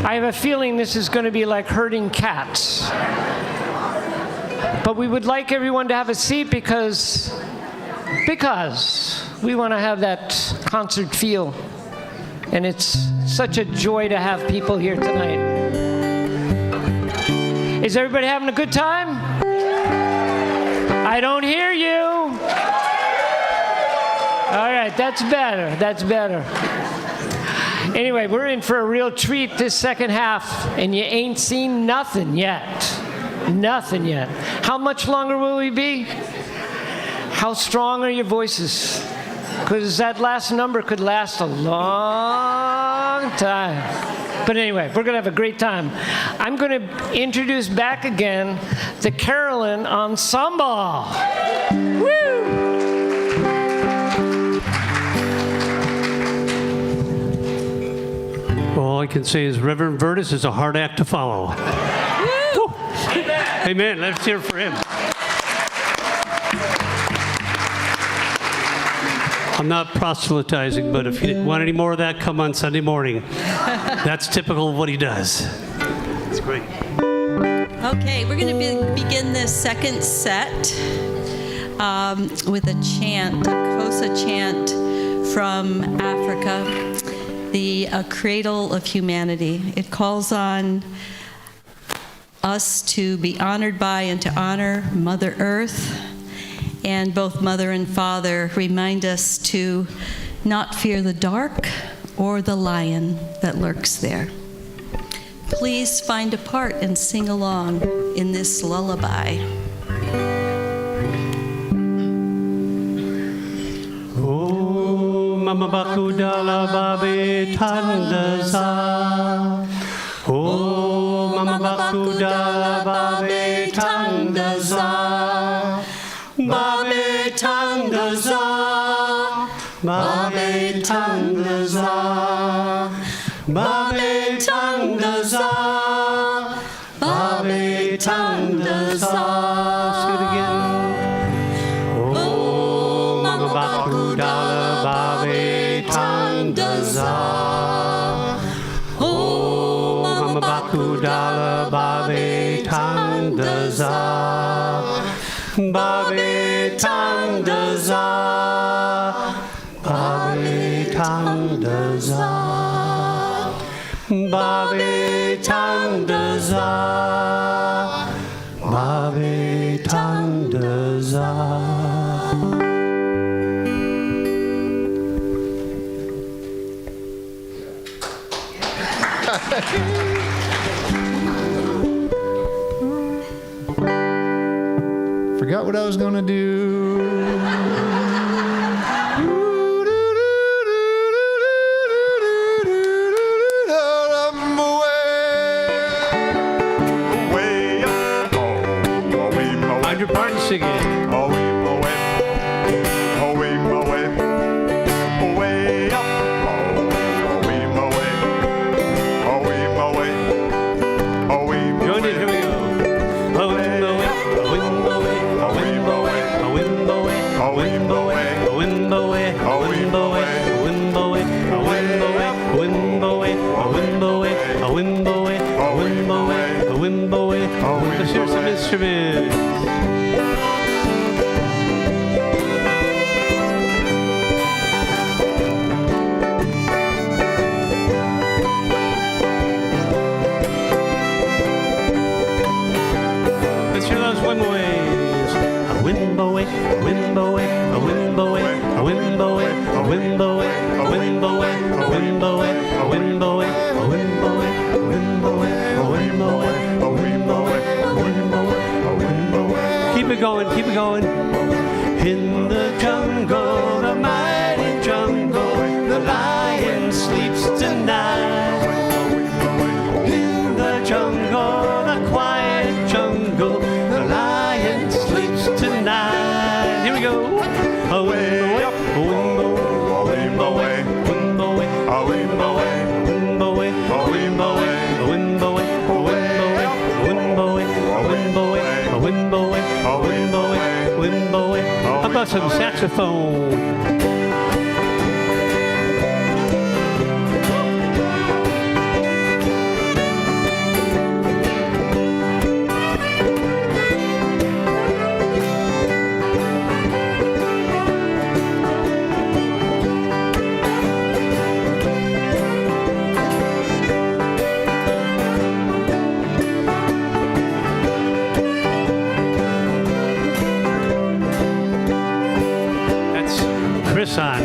I have a feeling this is going to be like herding cats. But we would like everyone to have a seat because we want to have that concert feel. And it's such a joy to have people here tonight. Is everybody having a good time? I don't hear you. All right, that's better. That's better. Anyway, we're in for a real treat this second half, and you ain't seen nothing yet. Nothing yet. How much longer will we be? How strong are your voices? Because that last number could last a long time. But anyway, we're going to have a great time. I'm going to introduce back again the Carolyn Ensemble. Woo! All I can say is Reverend Verdis is a hard act to follow. Amen. Let's hear for him. I'm not proselytizing, but if you want any more of that, come on Sunday morning. That's typical of what he does. It's great. Okay, we're going to begin this second set with a chant, a Xhosa chant from Africa, the cradle of humanity. It calls on us to be honored by and to honor Mother Earth, and both Mother and Father remind us to not fear the dark or the lion that lurks there. Please find a part and sing along in this lullaby. Oh, Mama Bakudala Babe Tandaza. Oh, Mama Bakudala Babe Tandaza. Babe Tandaza. Babe Tandaza. Babe Tandaza. Babe Tandaza. Say it again. Oh, Mama Bakudala Babe Tandaza. Oh, Mama Bakudala Babe Tandaza. Babe Tandaza. Babe Tandaza. Babe Tandaza. Babe Tandaza. Forgot what I was gonna do. Find your part and sing it. Join in, here we go. Let's hear some instruments. Let's hear those wimboways. A wimboway, a wimboway, a wimboway, a wimboway, a wimboway, a wimboway, a wimboway, a wimboway, a wimboway, a wimboway, a wimboway, a wimboway, a wimboway, a wimboway. Keep it going, keep it going. In the jungle, the mighty jungle, the lion sleeps tonight. In the jungle, the quiet jungle, the lion sleeps tonight. Here we go. Away, away, away, away, how about some saxophone?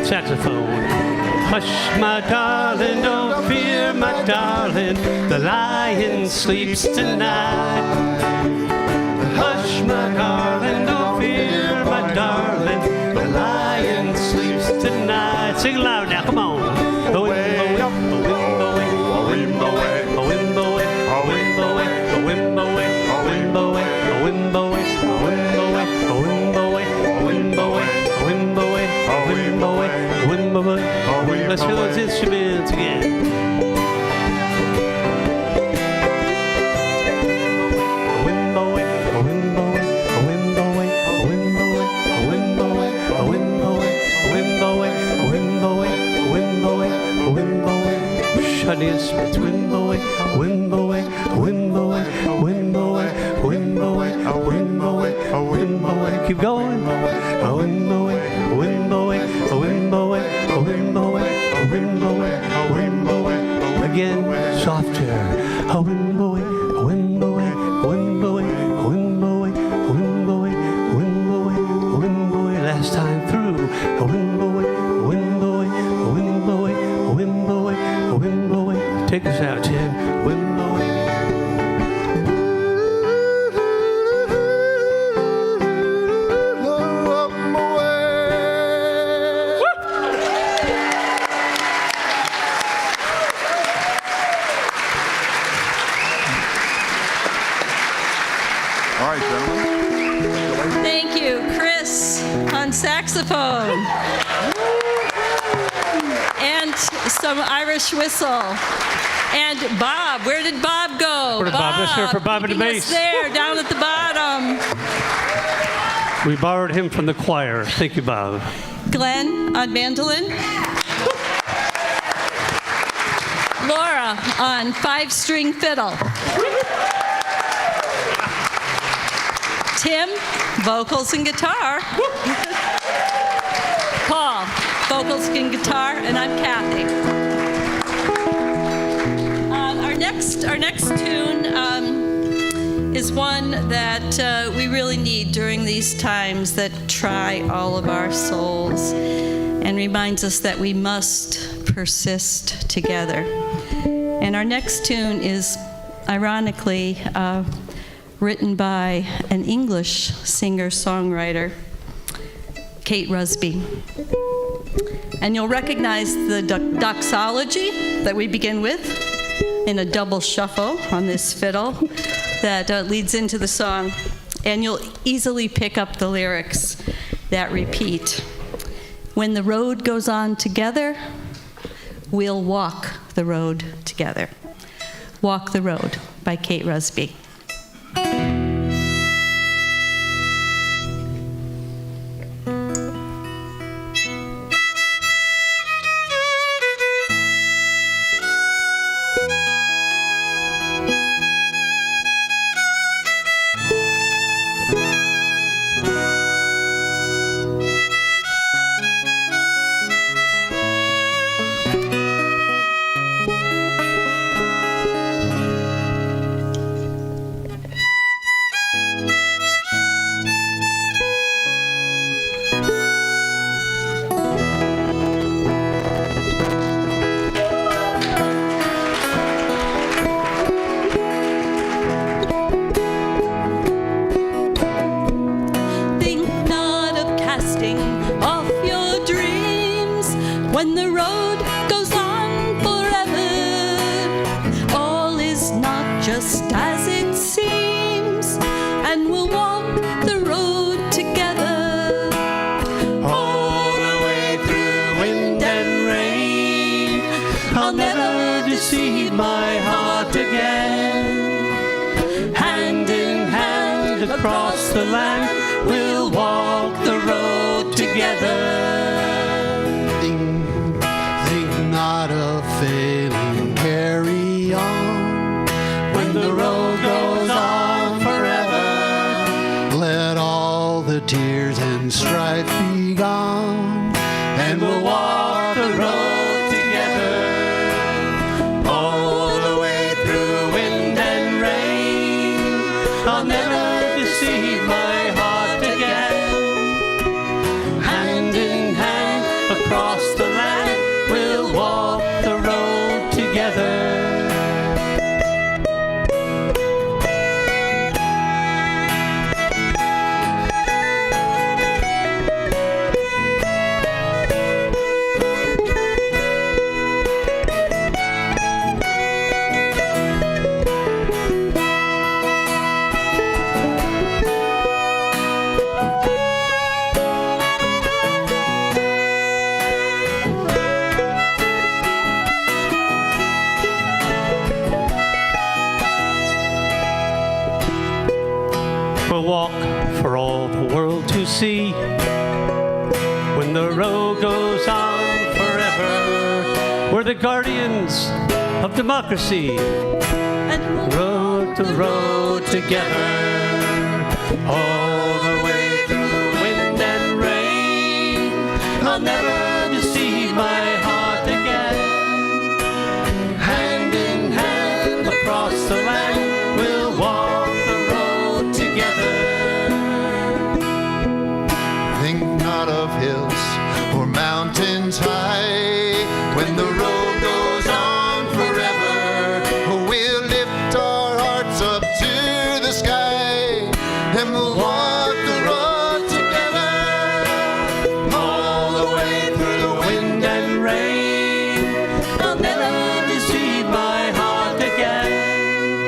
saxophone. Hush, my darling, don't fear, my darling, the lion sleeps tonight. Hush, my darling, don't fear, my darling, the lion sleeps tonight. Sing loud now, come on. Let's hear those instruments again. Shut the instruments. Wind away, wind away, wind away, wind away, wind away, wind away, wind away. Keep going. Wind away, wind away, wind away, wind away, wind away, wind away. Again, softer. Wind away, wind away, wind away, wind away, wind away, wind away, wind away. Last time through. Wind away, wind away, wind away, wind away, wind away. Take us out, Tim. Wind away. All right, gentlemen. Thank you, Chris on saxophone. And some Irish whistle. And Bob, where did Bob go? Where did Bob? Let's hear for Bob and the keeping bass. us there, down at the bottom. We borrowed him from the choir. Thank you, Bob. Glenn on mandolin. Laura on 5-string fiddle. Tim, vocals and guitar. Paul, vocals and guitar, and I'm Kathy. Our next tune is one that we really need during these times that try all of our souls and reminds us that we must persist together. And our next tune is, ironically, written by an English singer-songwriter, Kate Rusby. And you'll recognize the doxology that we begin with in a double shuffle on this fiddle that leads into the song. And you'll easily pick up the lyrics that repeat. When the road goes on together, we'll walk the road together. Walk the Road by Kate Rusby. When the road goes on forever, all is not just as it seems, and we'll walk the road together. All the way through wind and rain, I'll never deceive my heart again. Hand in hand across the land, we'll walk the road together. Not of failing, carry on. When the road goes on forever, let all the tears and strife be gone, and we'll walk the road together. All the way through wind and rain, I'll never deceive my heart again. Hand in hand across for a walk for all the world to see. When the road goes on forever, we're the guardians of democracy. Rode the road together, all the way through wind and rain. I'll never deceive my heart again. Hand in hand across the land, we'll walk the road together. Think not of hills or mountains high. When the road goes on forever, we'll lift our hearts up to the sky, and we'll walk the road together, all the way through the wind and rain. I'll never deceive my heart again.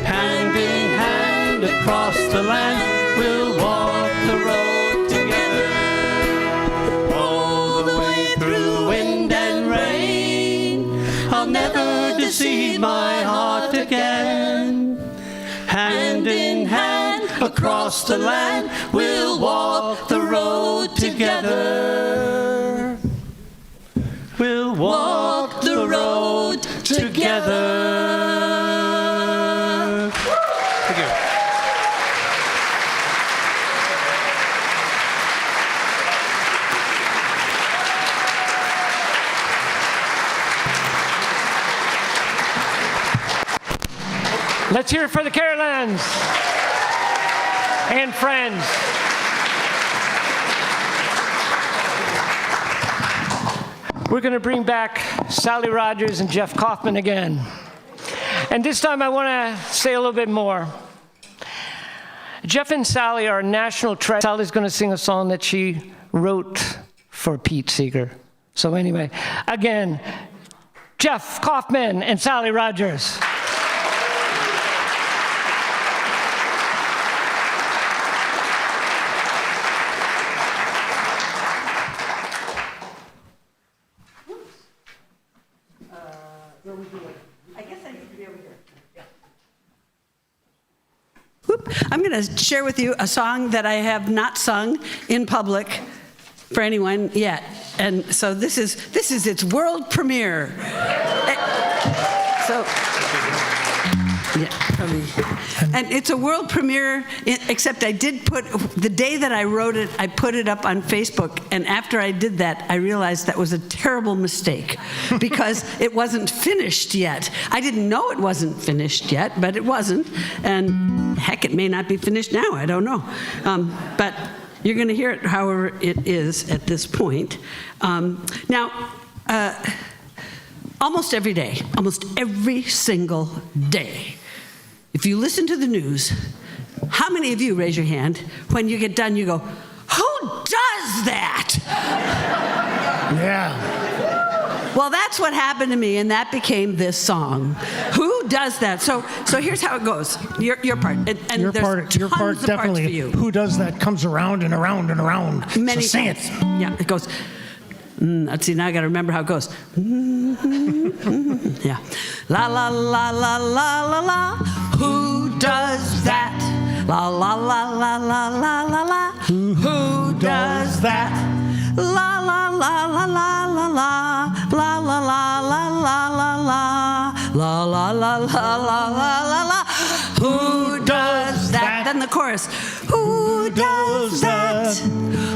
Hand in hand across the land, we'll walk the road together, all the way through wind and rain. I'll never deceive my heart again. Hand in hand across the land, we'll walk the road together. We'll walk the road together. Thank you. Let's hear it for the Carolyns and friends. We're going to bring back Sally Rogers and Jeff Kaufman again. And this time I want to say a little bit more. Jeff and Sally are national treasure. Sally's going to sing a song that she wrote for Pete Seeger. So anyway, again, Jeff Kaufman and Sally Rogers. I'm going to share with you a song that I have not sung in public for anyone yet. And so this is its world premiere. So, yeah, probably. And it's a world premiere, except I did put, the day that I wrote it, I put it up on Facebook. And after I did that, I realized that was a terrible mistake because it wasn't finished yet. I didn't know it wasn't finished yet, but it wasn't. And heck, it may not be finished now, I don't know. But you're going to hear it however it is at this point. Almost every day, almost every single day, if you listen to the news, how many of you, raise your hand, when you get done, you go, who does that? Yeah. Well, that's what happened to me, and that became this song. Who does that? So here's how it goes. Your part. And Your there's part tons of definitely. parts for you. Who does that comes around and around and around. Many so sing times. it. Yeah, it goes. Let's see, now I got to remember how it goes. Yeah. La la la la la la la. Who does that? La la la la la la la la. Who does that? La la la la la la la. La la la la la la la. La la la la la la la la. Who does that? Then the chorus. Who does that?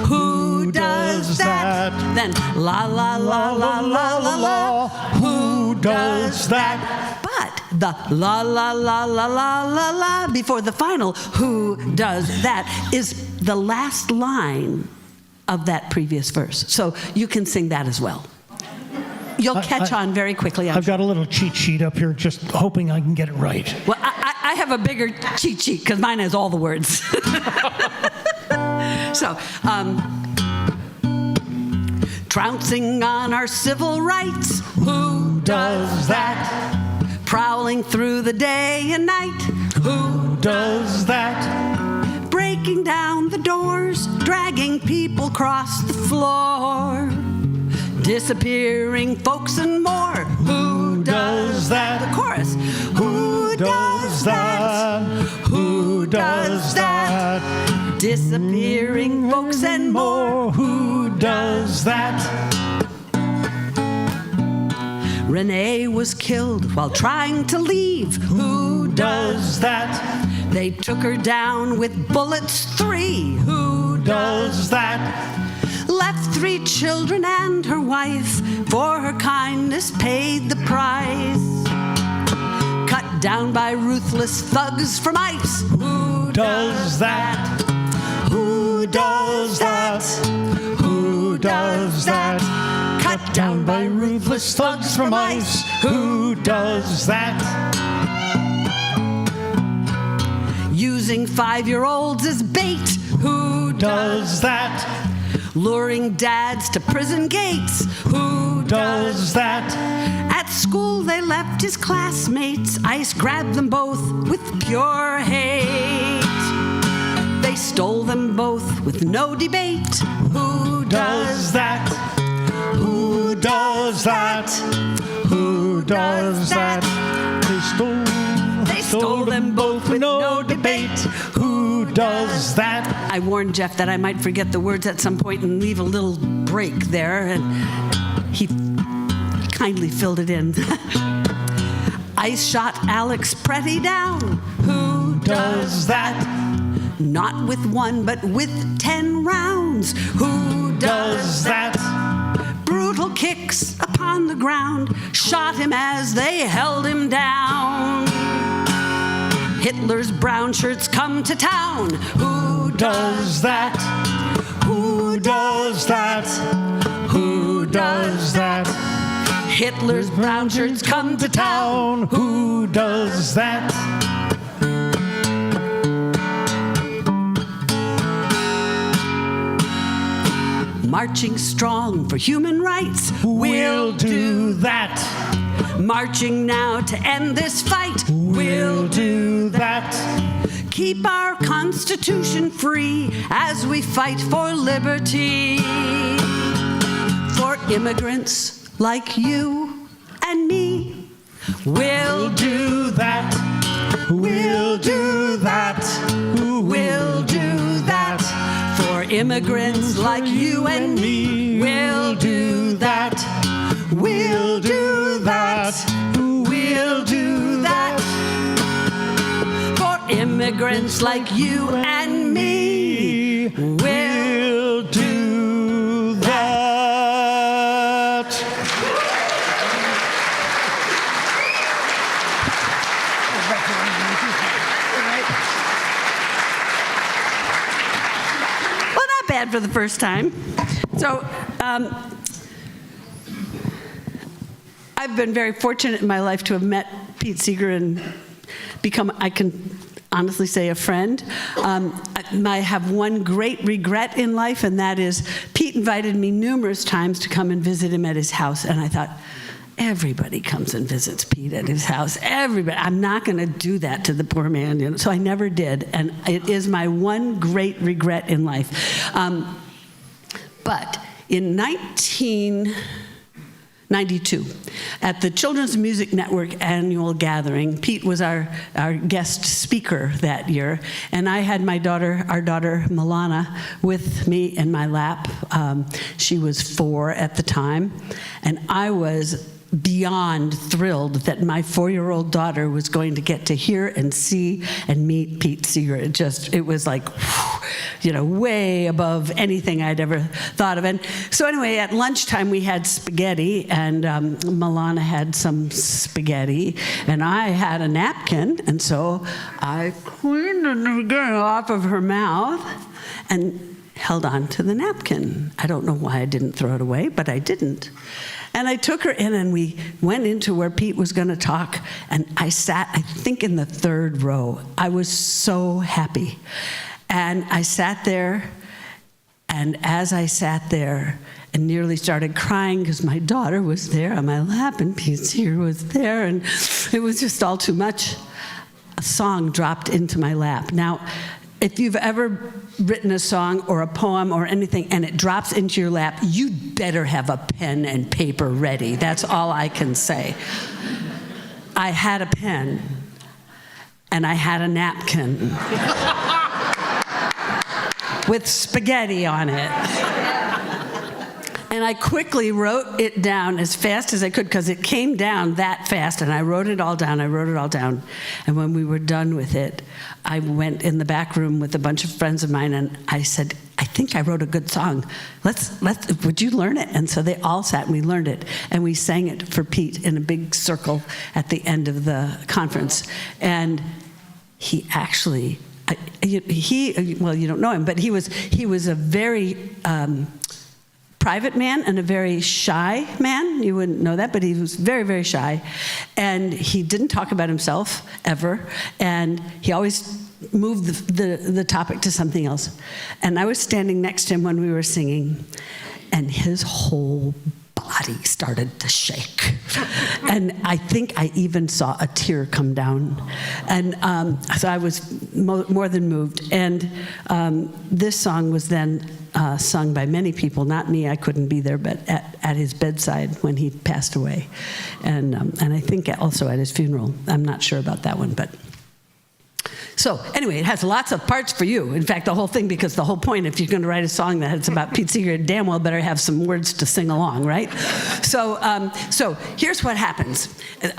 Who does that? Then la la la la la la la. Who does that? But the la la la la la la la before the final who does that is the last line of that previous verse. So you can sing that as well. You'll catch on very quickly. I've got a little cheat sheet up here, just hoping I can get it right. Well, I have a bigger cheat sheet because mine has all the words. So, trouncing on our civil rights, who does that? Prowling through the day and night, who does that? Breaking down the doors, dragging people across the floor, disappearing folks and more, who does that? The chorus, who does that? Who does that? disappearing folks and more. Who does that? Renee was killed while trying to leave. Who does that? They took her down with bullets 3. Who does that? Left 3 children and her wife. For her kindness paid the price. Cut down by ruthless thugs from ICE. Who does that? Who does that? Who does that? Cut down by ruthless thugs from ICE. Who does that? Using 5-year-olds as bait. Who does that? Luring dads to prison gates. Who does that? At school they left his classmates. ICE grabbed them both with pure hate. They stole them both with no debate. Who does that? Who does that? Who does that? They stole them both with no debate. Who does that? I warned Jeff that I might forget the words at some point and leave a little break there, and he kindly filled it in. ICE shot Alex Pretty down. Who does that? Not with 1, but with 10 rounds. Who does that? Brutal kicks upon the ground, shot him as they held him down. Hitler's brown shirts come to town. Who does that? Who does that? Who does that? Hitler's brown shirts come to town. Who does that? Marching strong for human rights. We'll do that. Marching now to end this fight. We'll do that. Keep our Constitution free as we fight for liberty. For immigrants like you and me. We'll do that. We'll do that. We'll do that. For immigrants like you and me. We'll do that. We'll do that. We'll do that. For immigrants like you and me. We'll do that. Well, not bad for the first time. So, I've been very fortunate in my life to have met Pete Seeger and become, I can honestly say, a friend. I have one great regret in life, and that is Pete invited me numerous times to come and visit him at his house, and I thought, everybody comes and visits Pete at his house. Everybody. I'm not going to do that to the poor man. You know? So I never did, and it is my one great regret in life. But in 1992, at the Children's Music Network annual gathering, Pete was our guest speaker that year, and I had our daughter Milana, with me in my lap. She was 4 at the time, and I was beyond thrilled that my 4-year-old daughter was going to get to hear and see and meet Pete Seeger. It was like, way above anything I'd ever thought of. And so anyway, at lunchtime we had spaghetti, and Milana had some spaghetti, and I had a napkin, and so I cleaned the spaghetti off of her mouth and held on to the napkin. I don't know why I didn't throw it away, but I didn't. And I took her in, and we went into where Pete was going to talk, and I sat, I think, in the 3rd row. I was so happy. And I sat there, and as I sat there and nearly started crying because my daughter was there on my lap and Pete Seeger was there, and it was just all too much, a song dropped into my lap. Now, if you've ever written a song or a poem or anything and it drops into your lap, you'd better have a pen and paper ready. That's all I can say. I had a pen and I had a napkin. with spaghetti on it. And I quickly wrote it down as fast as I could because it came down that fast, and I wrote it all down. And when we were done with it, I went in the back room with a bunch of friends of mine, and I said, I think I wrote a good song. Would you learn it? And so they all sat and we learned it, and we sang it for Pete in a big circle at the end of the conference. And he actually, well, you don't know him, but he was a very private man and a very shy man. You wouldn't know that, but he was very, very shy. And he didn't talk about himself ever. And he always moved the topic to something else. And I was standing next to him when we were singing, and his whole body started to shake. And I think I even saw a tear come down. And so I was more than moved. And this song was then sung by many people, not me, I couldn't be there, but at his bedside when he passed away. And I think also at his funeral. I'm not sure about that one, but. So anyway, it has lots of parts for you. In fact, the whole thing, because the whole point, if you're going to write a song that's about Pete Seeger, you damn well better have some words to sing along, right? So here's what happens.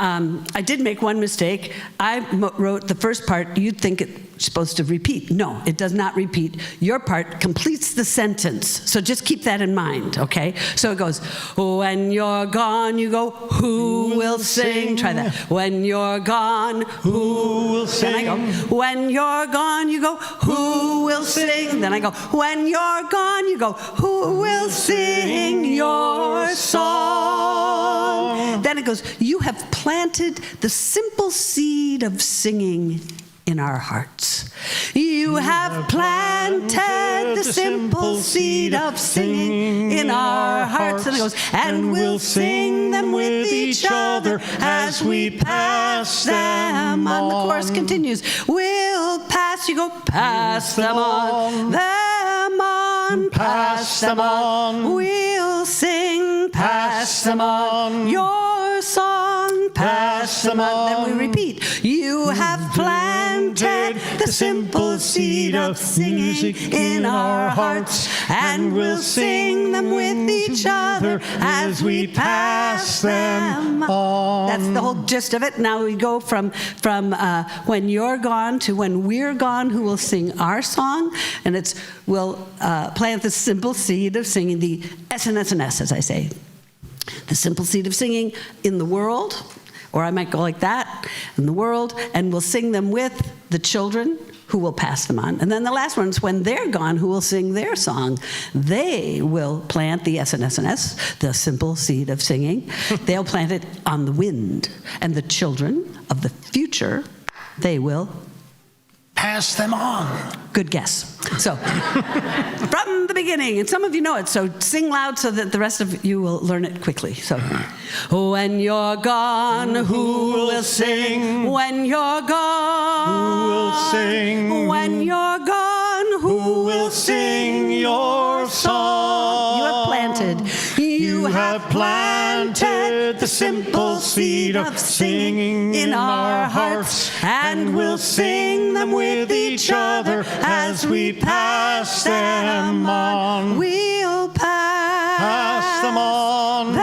I did make one mistake. I wrote the first part. You'd think it's supposed to repeat. No, it does not repeat. Your part completes the sentence. So just keep that in mind, okay? So it goes, when you're gone, you go, who will sing? Try that. When you're gone, who will sing? Then I go, when you're gone, you go, who will sing? Then I go, when you're gone, you go, who will sing your song? Then it goes, you have planted the simple seed of singing in our hearts. You have planted the simple seed of singing in our hearts. And it goes, and we'll sing them with each other as we pass them on. The chorus continues. We'll pass, you go, pass them on, pass them on. We'll sing, pass them on. Your song, pass them on. Then we repeat. You have planted the simple seed of singing in our hearts, and we'll sing them with each other as we pass them on. That's the whole gist of it. Now we go from when you're gone to when we're gone, who will sing our song, and it's we'll plant the simple seed of singing, the S&S, as I say. The simple seed of singing in the world, or I might go like that, in the world, and we'll sing them with the children who will pass them on. And then the last one is when they're gone, who will sing their song. They will plant the S&S, the simple seed of singing. They'll plant it on the wind. And the children of the future, they will pass them on. Good guess. So, from the beginning, and some of you know it, so sing loud so that the rest of you will learn it quickly. So, when you're gone, who will sing? When you're gone, who will sing? When you're gone, who will sing your song? You have planted the simple seed of singing in our hearts, and we'll sing them with each other as we pass them on. We'll pass them on.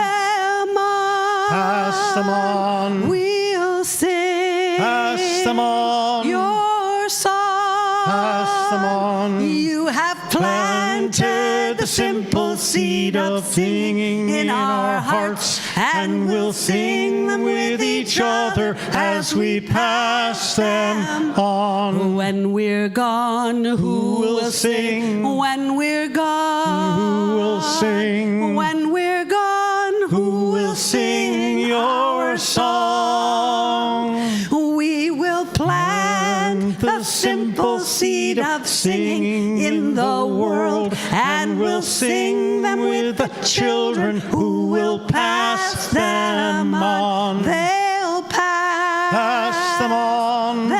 Pass them on. We'll sing. Pass them on. Your song. Pass them on. You have planted the simple seed of singing in our hearts, and we'll sing them with each other as we pass them on. When we're gone, who will sing? When we're gone, who will sing? When we're gone, who will sing your song? We will plant the simple seed of singing in the world, and we'll sing them with the children who will pass them on. They'll pass them on.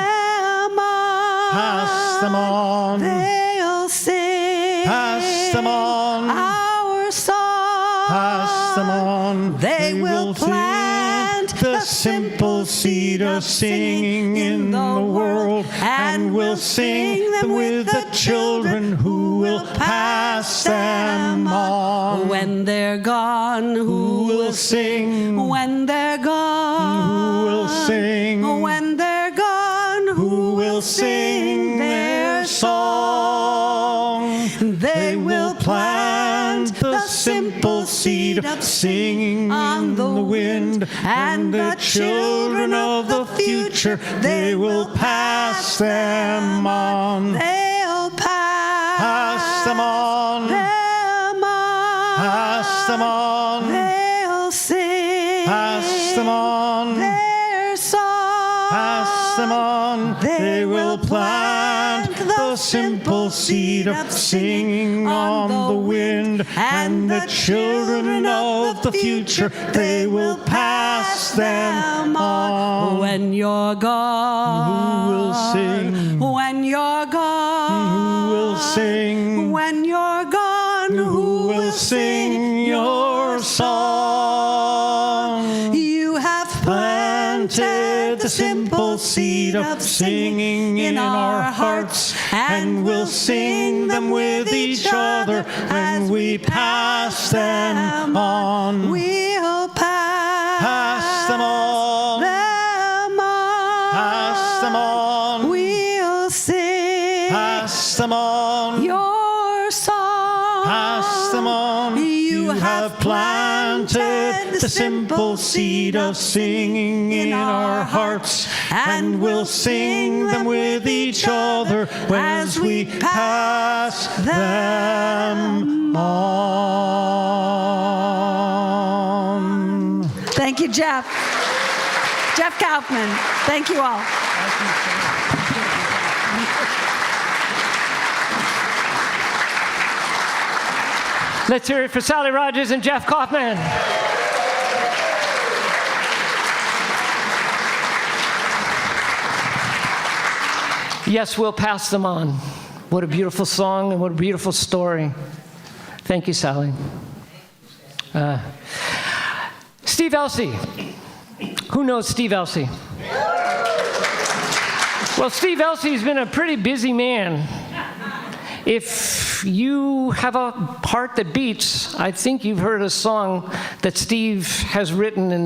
Pass them on. They'll sing. Pass them on. Our song. Pass them on. They will plant the simple seed of singing in the world, and we'll sing them with the children who will pass them on. When they're gone, who will sing? When they're gone, who will sing? When they're gone, who will sing their song? They will plant the simple seed of singing on the wind, and the children of the future, they will pass them on. They'll pass them on. Pass them on. They'll sing. Pass them on. Their song. Pass them on. They will plant the simple seed of singing on the wind, and the children of the future, they will pass them on. When you're gone, who will sing? When you're gone, who will sing? When you're gone, who will sing your song? You have planted the simple seed of singing in our hearts, and we'll sing them with each other as we pass them on. We'll pass them on. Pass them on. We'll sing. Pass them on. Your song. Pass them on. You have planted the simple seed of singing in our hearts, and we'll sing them with each other as we pass them on. Thank you, Jeff. Jeff Kaufman. Thank you all. Let's hear it for Sally Rogers and Jeff Kaufman. Yes, we'll pass them on. What a beautiful song and what a beautiful story. Thank you, Sally. Steve Elci. Who knows Steve Elci? Well, Steve Elci's been a pretty busy man. If you have a heart that beats, I think you've heard a song that Steve has written in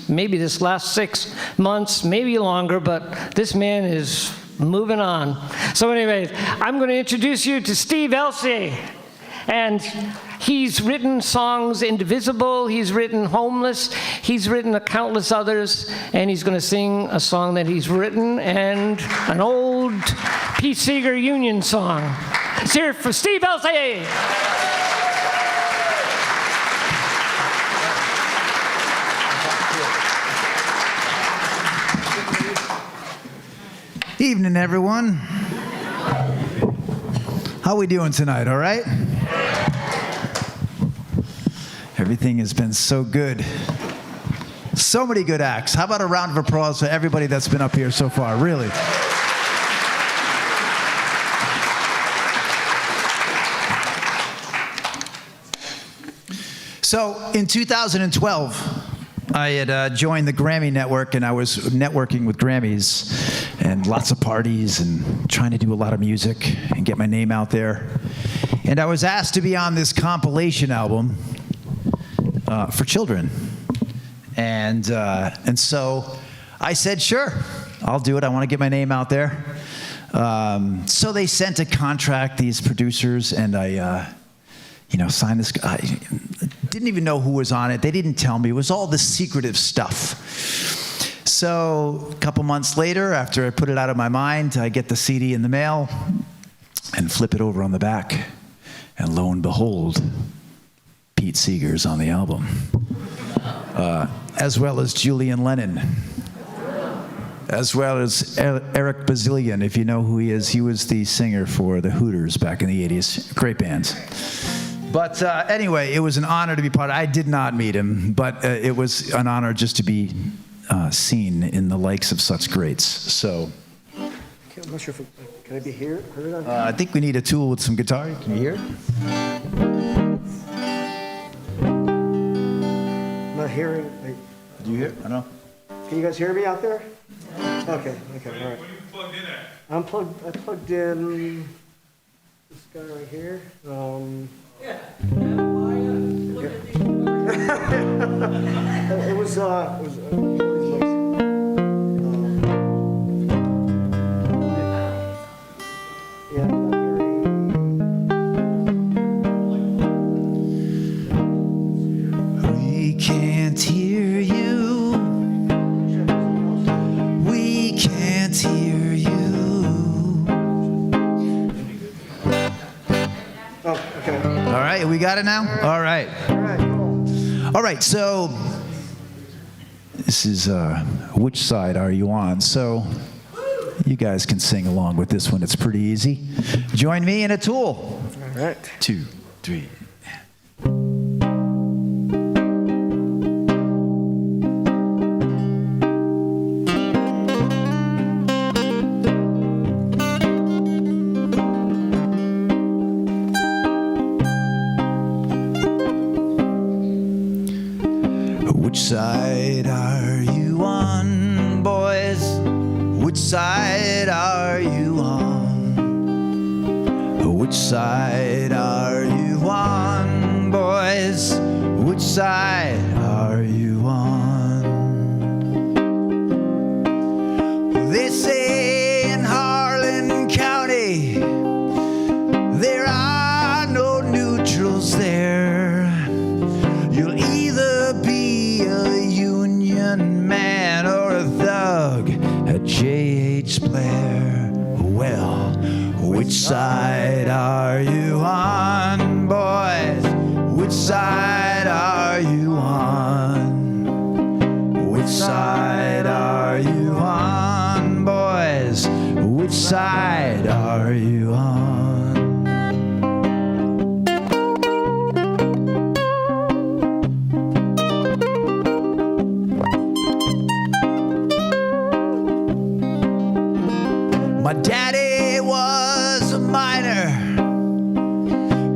maybe this last 6 months, maybe longer, but this man is moving on. So anyways, I'm going to introduce you to Steve Elci. And he's written songs Indivisible, he's written Homeless, he's written countless others, and he's going to sing a song that he's written and an old Pete Seeger Union song. Let's hear it for Steve Elci. Evening, everyone. How we doing tonight, all right? Everything has been so good. So many good acts. How about a round of applause for everybody that's been up here so far, really? So in 2012, I had joined the Grammy Network, and I was networking with Grammys and lots of parties and trying to do a lot of music and get my name out there. And I was asked to be on this compilation album for children. And so I said, sure, I'll do it. I want to get my name out there. So they sent a contract, these producers, and I signed this. I didn't even know who was on it. They didn't tell me. It was all this secretive stuff. So a couple months later, after I put it out of my mind, I get the CD in the mail and flip it over on the back. And lo and behold, Pete Seeger's on the album, as well as Julian Lennon, as well as Eric Bazillion. If you know who he is, he was the singer for the Hooters back in the 80s. Great band. But anyway, it was an honor to be part of it. I did not meet him, but it was an honor just to be seen in the likes of such greats. So, I'm not sure if can I be heard on here? I think we need a tool with some guitar. Can you hear it? I'm not hearing. Do you hear it? I don't know. Can you guys hear me out there? Okay, all right. Where you plugged in at? I plugged in this guy right here. It was We can't hear you. We can't hear you. oh, okay. All right, we got it now? All right. All right, so this is Which Side Are You On? So you guys can sing along with this one. It's pretty easy. Join me in a tool. All right. 2, 3. Which side are you on, boys? Which side are you on? Which side are you on, boys? Which side are you on? They say in Harlan County there are no neutrals there. You'll either be a Union man or a thug at J.H. Blair. Well, which side are you on, boys? Which side are you on? Which side are you on, boys? Which side are you on? My daddy was a miner,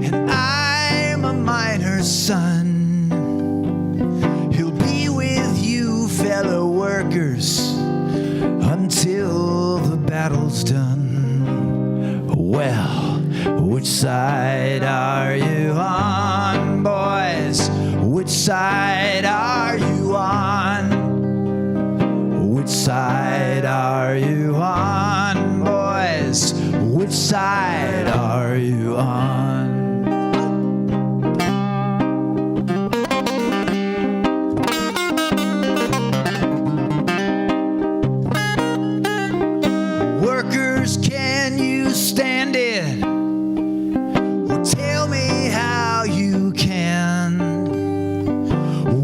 and I'm a miner's son. He'll be with you, fellow workers, until the battle's done. Well, which side are you on, boys? Which side are you on? Which side are you on, boys? Which side are you on? Workers, can you stand it? Well, tell me how you can.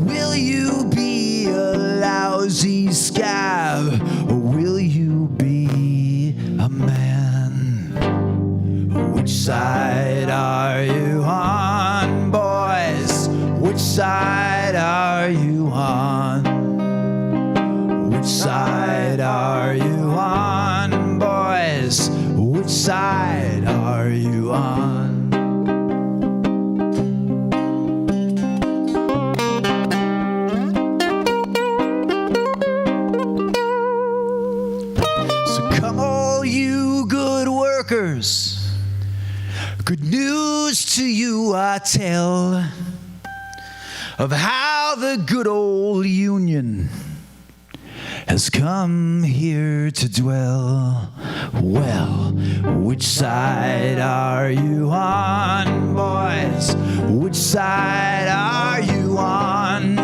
Will you be a lousy scab, or will you be a man? Which side are you on, boys? Which side are you on? Which side are you on, boys? Which side are you on? Workers, good news to you I tell of how the good old Union has come here to dwell. Well, which side are you on, boys? Which side are you on?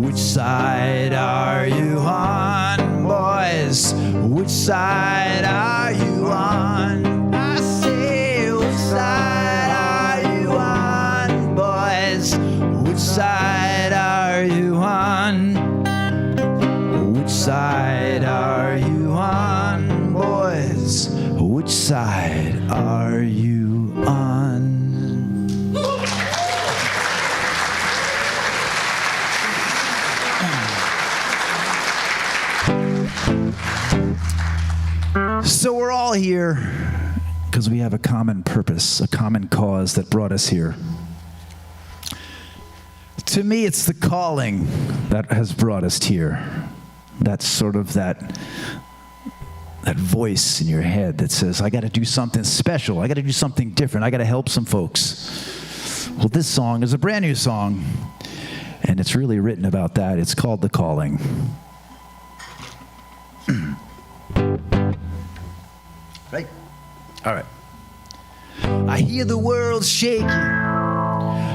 Which side are you on, boys? Which side are you on? I say, which side are you on, boys? Which side are you on? Which side are you on, boys? Which side are you on? So we're all here because we have a common purpose, a common cause that brought us here. To me, it's the calling that has brought us here. That's sort of that voice in your head that says, I got to do something special. I got to do something different. I got to help some folks. Well, this song is a brand new song, and it's really written about that. It's called The Calling. Right? All right. I hear the world shaking,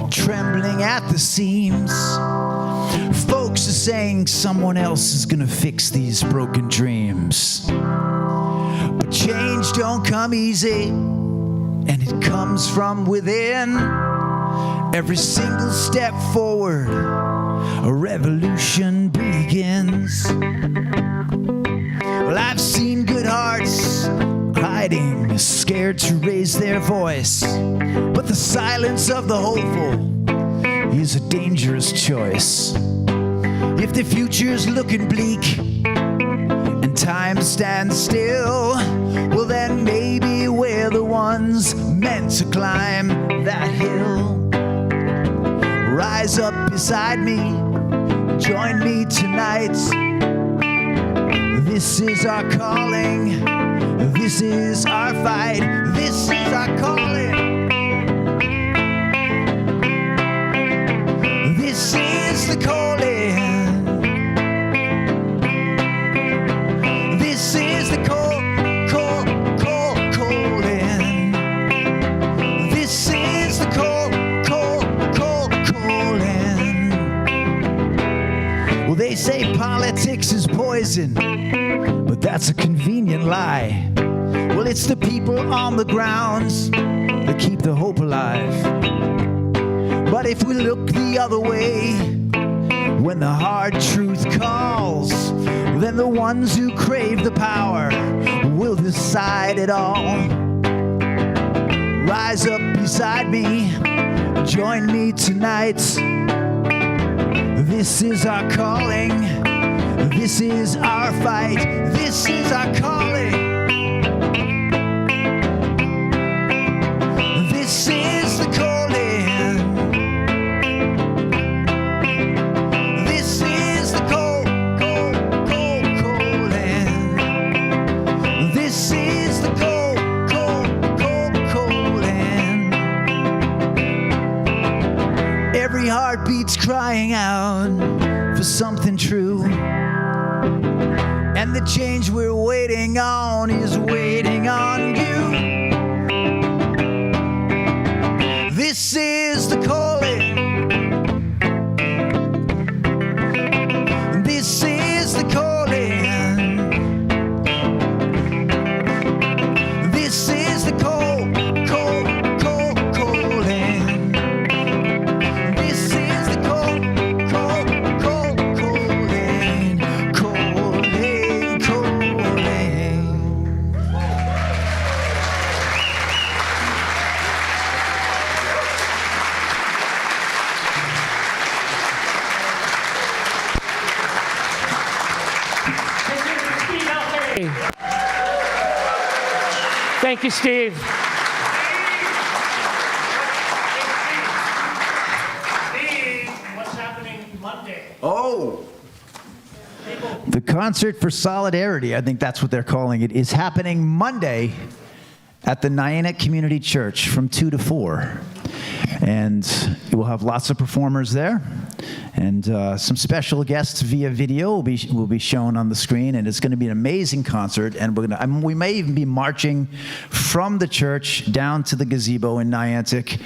trembling at the seams. Folks are saying someone else is gonna fix these broken dreams. But change don't come easy, and it comes from within. Every single step forward, a revolution begins. Well, I've seen good hearts hiding, scared to raise their voice. But the silence of the hopeful is a dangerous choice. If the future's looking bleak and time stands still, well then maybe we're the ones meant to climb that hill. Rise up beside me, join me tonight. This is our calling, this is our fight, this is our calling. This is the calling. This is the calling. This is the calling. Well, they say politics is poison, but that's a convenient lie. Well, it's the people on the grounds that keep the hope alive. But if we look the other way, when the hard truth calls, then the ones who crave the power will decide it all. Rise up beside me, join me tonight. This is our calling, this is our fight, this is our calling. This is the calling. This is the calling. This is the calling. Every heartbeat's crying out for something true. And the change we're waiting on is waiting on you. This is the calling. This is the calling. This is the calling. This is the calling. Thank you, Steve. Steve, what's happening Monday? Oh! The Concert for Solidarity, I think that's what they're calling it, is happening Monday at the Nyanek Community Church from 2 to 4. And we'll have lots of performers there. And some special guests via video will be shown on the screen, and it's going to be an amazing concert. And we may even be marching from the church down to the gazebo in Niantic,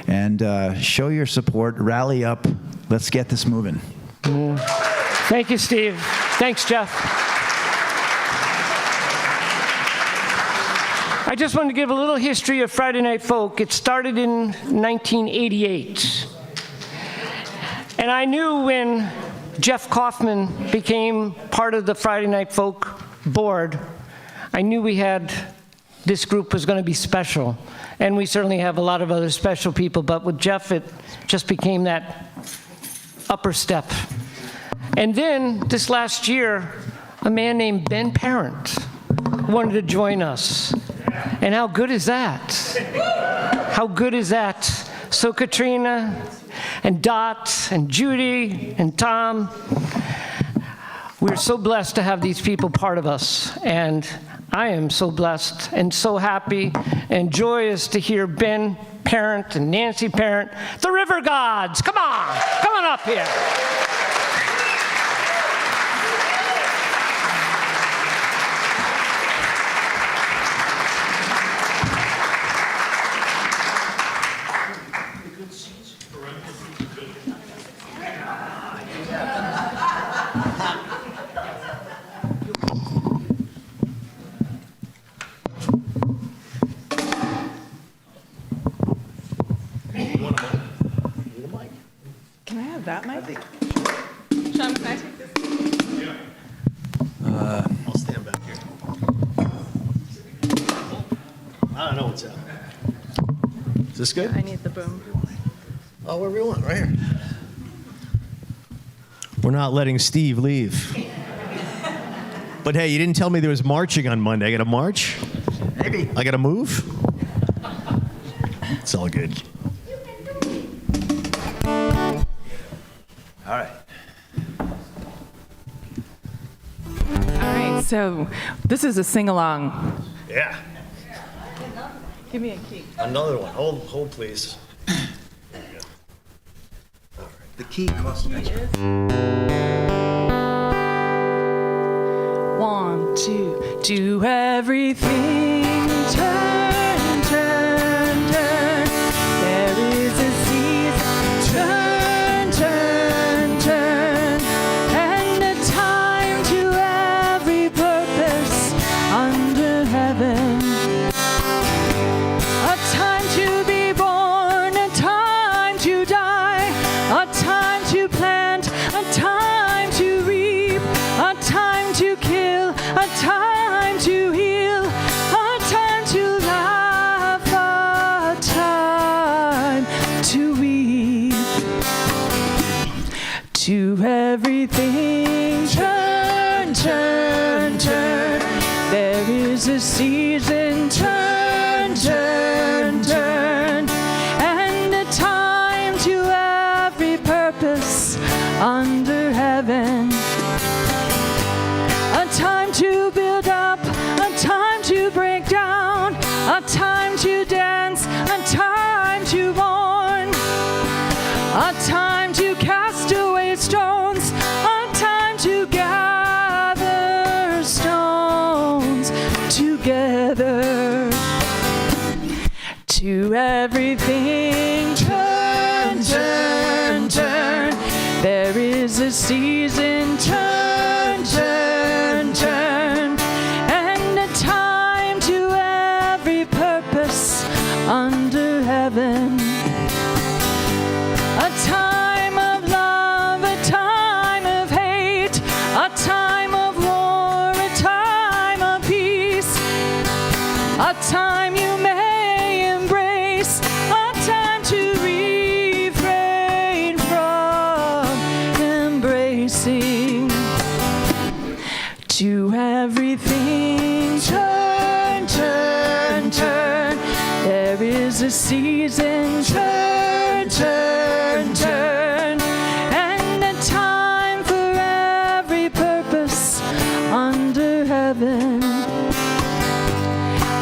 and show your support, rally up. Let's get this moving. Thank you, Steve. Thanks, Jeff. I just wanted to give a little history of Friday Night Folk. It started in 1988. And I knew when Jeff Kaufman became part of the Friday Night Folk board, I knew this group was going to be special. And we certainly have a lot of other special people, but with Jeff, it just became that upper step. And then this last year, a man named Ben Parent wanted to join us. And how good is that? How good is that? So Katrina and Dot, and Judy, and Tom. We're so blessed to have these people part of us, and I am so blessed and so happy and joyous to hear Ben Parent and Nancy Parent, the Rivergods. Come on up here. Can I have that mic? Sean, can I take this? I'll stand back here. I don't know what's up. Is this good? I need the boom. Oh, wherever you want, right here. We're not letting Steve leave. But hey, you didn't tell me there was marching on Monday. I got to march? Maybe. I got to move? It's all good. All right. All right, so this is a sing-along. Yeah. Give me a key. Another one. Hold, please. The key costs extra. 1, 2, do everything turn, turn, turn. There is a season, turn, turn, turn. And a time to every purpose under heaven. A time to be born, a time to die, a time to plant, a time to reap, a time to kill, a time to heal, a time to laugh, a time to weep. To everything turn, turn, turn. There is a season, turn, turn, turn. And a time to every purpose under heaven. A time to build up, a time to break down, a time to dance, a time to mourn, a time to cast away stones, a time to gather stones together. To everything turn, turn, turn. There is a season, turn, turn, turn. And a time to every purpose under heaven. A time of love, a time of hate, a time of war, a time of peace, a time you may embrace, a time to refrain from embracing. To everything turn, turn, turn. There is a season, turn, turn, turn. And a time for every purpose under heaven.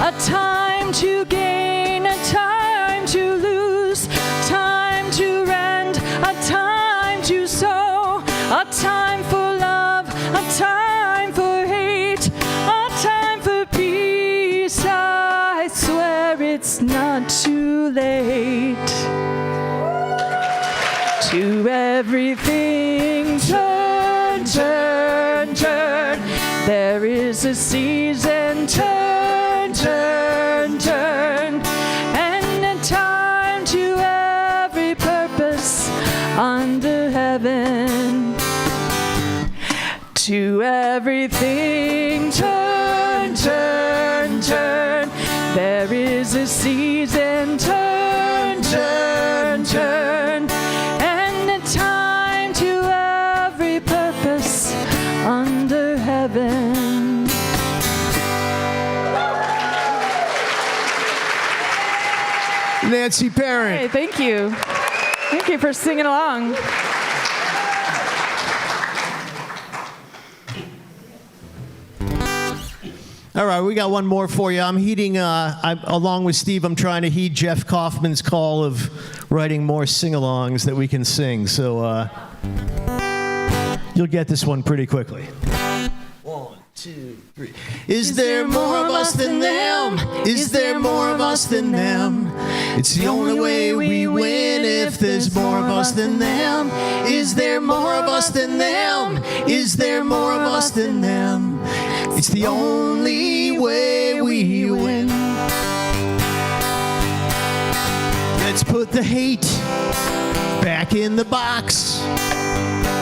A time to gain, a time to lose, time to rend, a time to sow, a time for love, a time for hate, a time for peace. I swear it's not too late. To everything turn, turn, turn. There is a season, turn, turn, turn. And a time to every purpose under heaven. To everything turn, turn, turn. There is a season, turn, turn, turn. And a time to every purpose under heaven. Nancy Parent. Hey, thank you. Thank you for singing along. All right, we got one more for you. I'm heeding, along with Steve, I'm trying to heed Jeff Kaufman's call of writing more sing-alongs that we can sing. So you'll get this one pretty quickly. 1, 2, 3. Is there more of us than them? Is there more of us than them? It's the only way we win if there's more of us than them. Is there more of us than them? Is there more of us than them? It's the only way we win. Let's put the hate back in the box.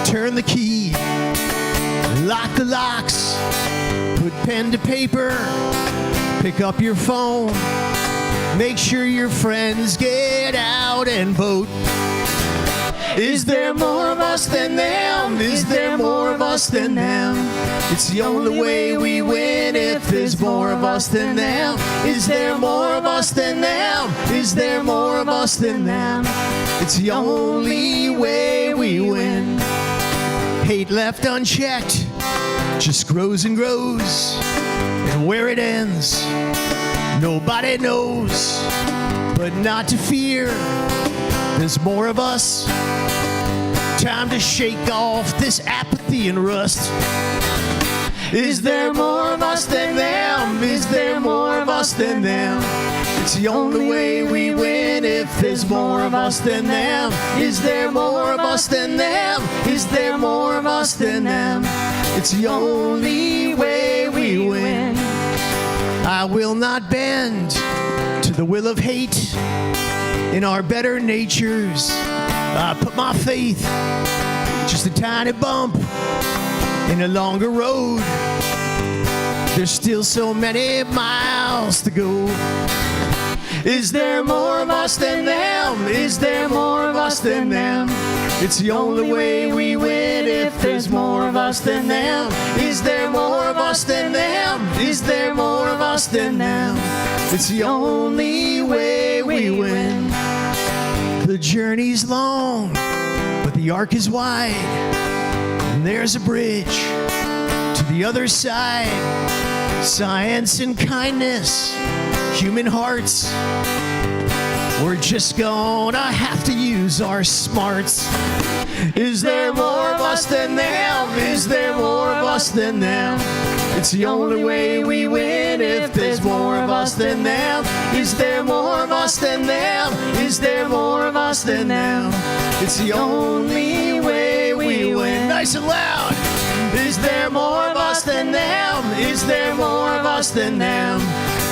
Turn the key, lock the locks. Put pen to paper, pick up your phone. Make sure your friends get out and vote. Is there more of us than them? Is there more of us than them? It's the only way we win if there's more of us than them. Is there more of us than them? Is there more of us than them? It's the only way we win. Hate left unchecked just grows and grows, and where it ends, nobody knows. But not to fear, there's more of us. Time to shake off this apathy and rust. Is there more of us than them? Is there more of us than them? It's the only way we win if there's more of us than them. Is there more of us than them? Is there more of us than them? It's the only way we win. I will not bend to the will of hate. In our better natures, I put my faith. Just a tiny bump in a longer road. There's still so many miles to go. Is there more of us than them? Is there more of us than them? It's the only way we win if there's more of us than them. Is there more of us than them? Is there more of us than them? It's the only way we win. The journey's long, but the arc is wide. And there's a bridge to the other side. Science and kindness, human hearts. We're just gonna have to use our smarts. Is there more of us than them? Is there more of us than them? It's the only way we win if there's more of us than them. Is there more of us than them? Is there more of us than them? It's the only way we win. Nice and loud. Is there more of us than them? Is there more of us than them?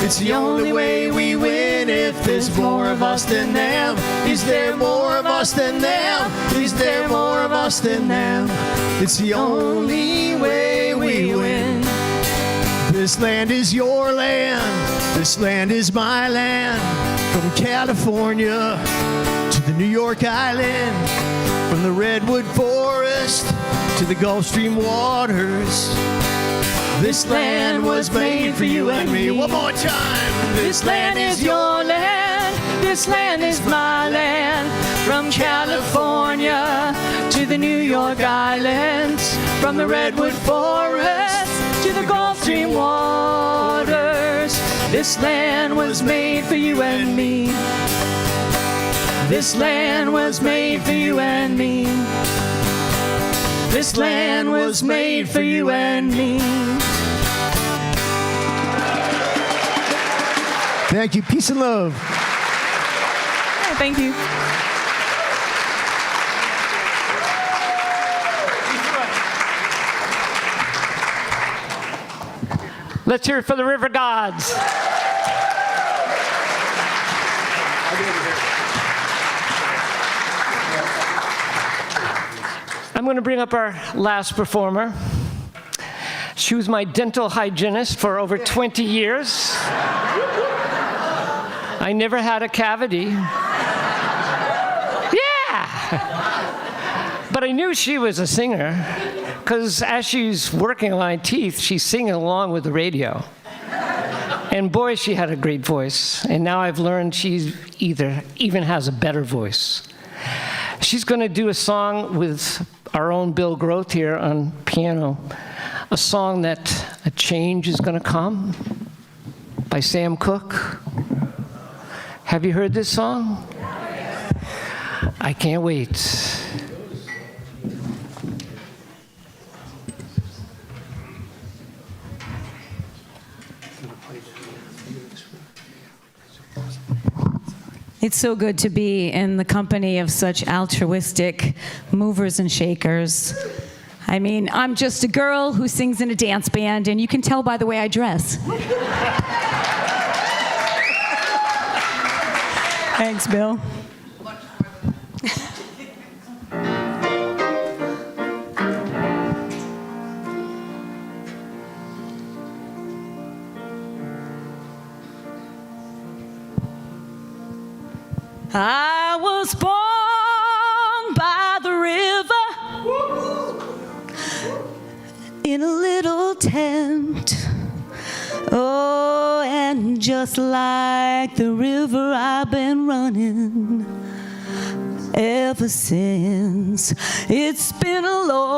It's the only way we win if there's more of us than them. Is there more of us than them? Is there more of us than them? It's the only way we win. This land is your land. This land is my land. From California to the New York Island. From the Redwood Forest to the Gulf Stream waters. This land was made for you and me. One more time. This land is your land. This land is my land. From California to the New York Islands. From the Redwood Forest to the Gulf Stream waters. This land was made for you and me. This land was made for you and me. This land was made for you and me. Thank you. Peace and love. Yeah, thank you. Let's hear it for the Rivergods. I'm going to bring up our last performer. She was my dental hygienist for over 20 years. I never had a cavity. Yeah! But I knew she was a singer, because as she's working on my teeth, she's singing along with the radio. And boy, she had a great voice. And now I've learned she even has a better voice. She's going to do a song with our own Bill Groth here on piano, a song that a change is going to come by Sam Cooke. Have you heard this song? I can't wait. It's so good to be in the company of such altruistic movers and shakers. I mean, I'm just a girl who sings in a dance band, and you can tell by the way I dress. Thanks, Bill. I was born by the river in a little tent. Oh, and just like the river, I've been running ever since. It's been a long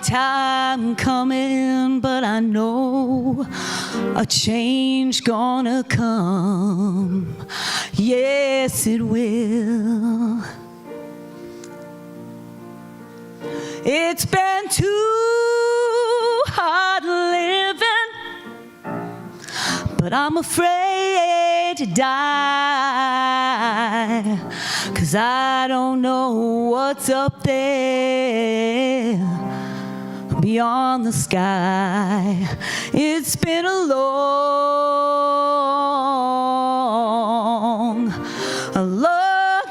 time coming, but I know a change gonna come. Yes, it will. It's been too hard living, but I'm afraid to die, 'cause I don't know what's up there beyond the sky. It's been a long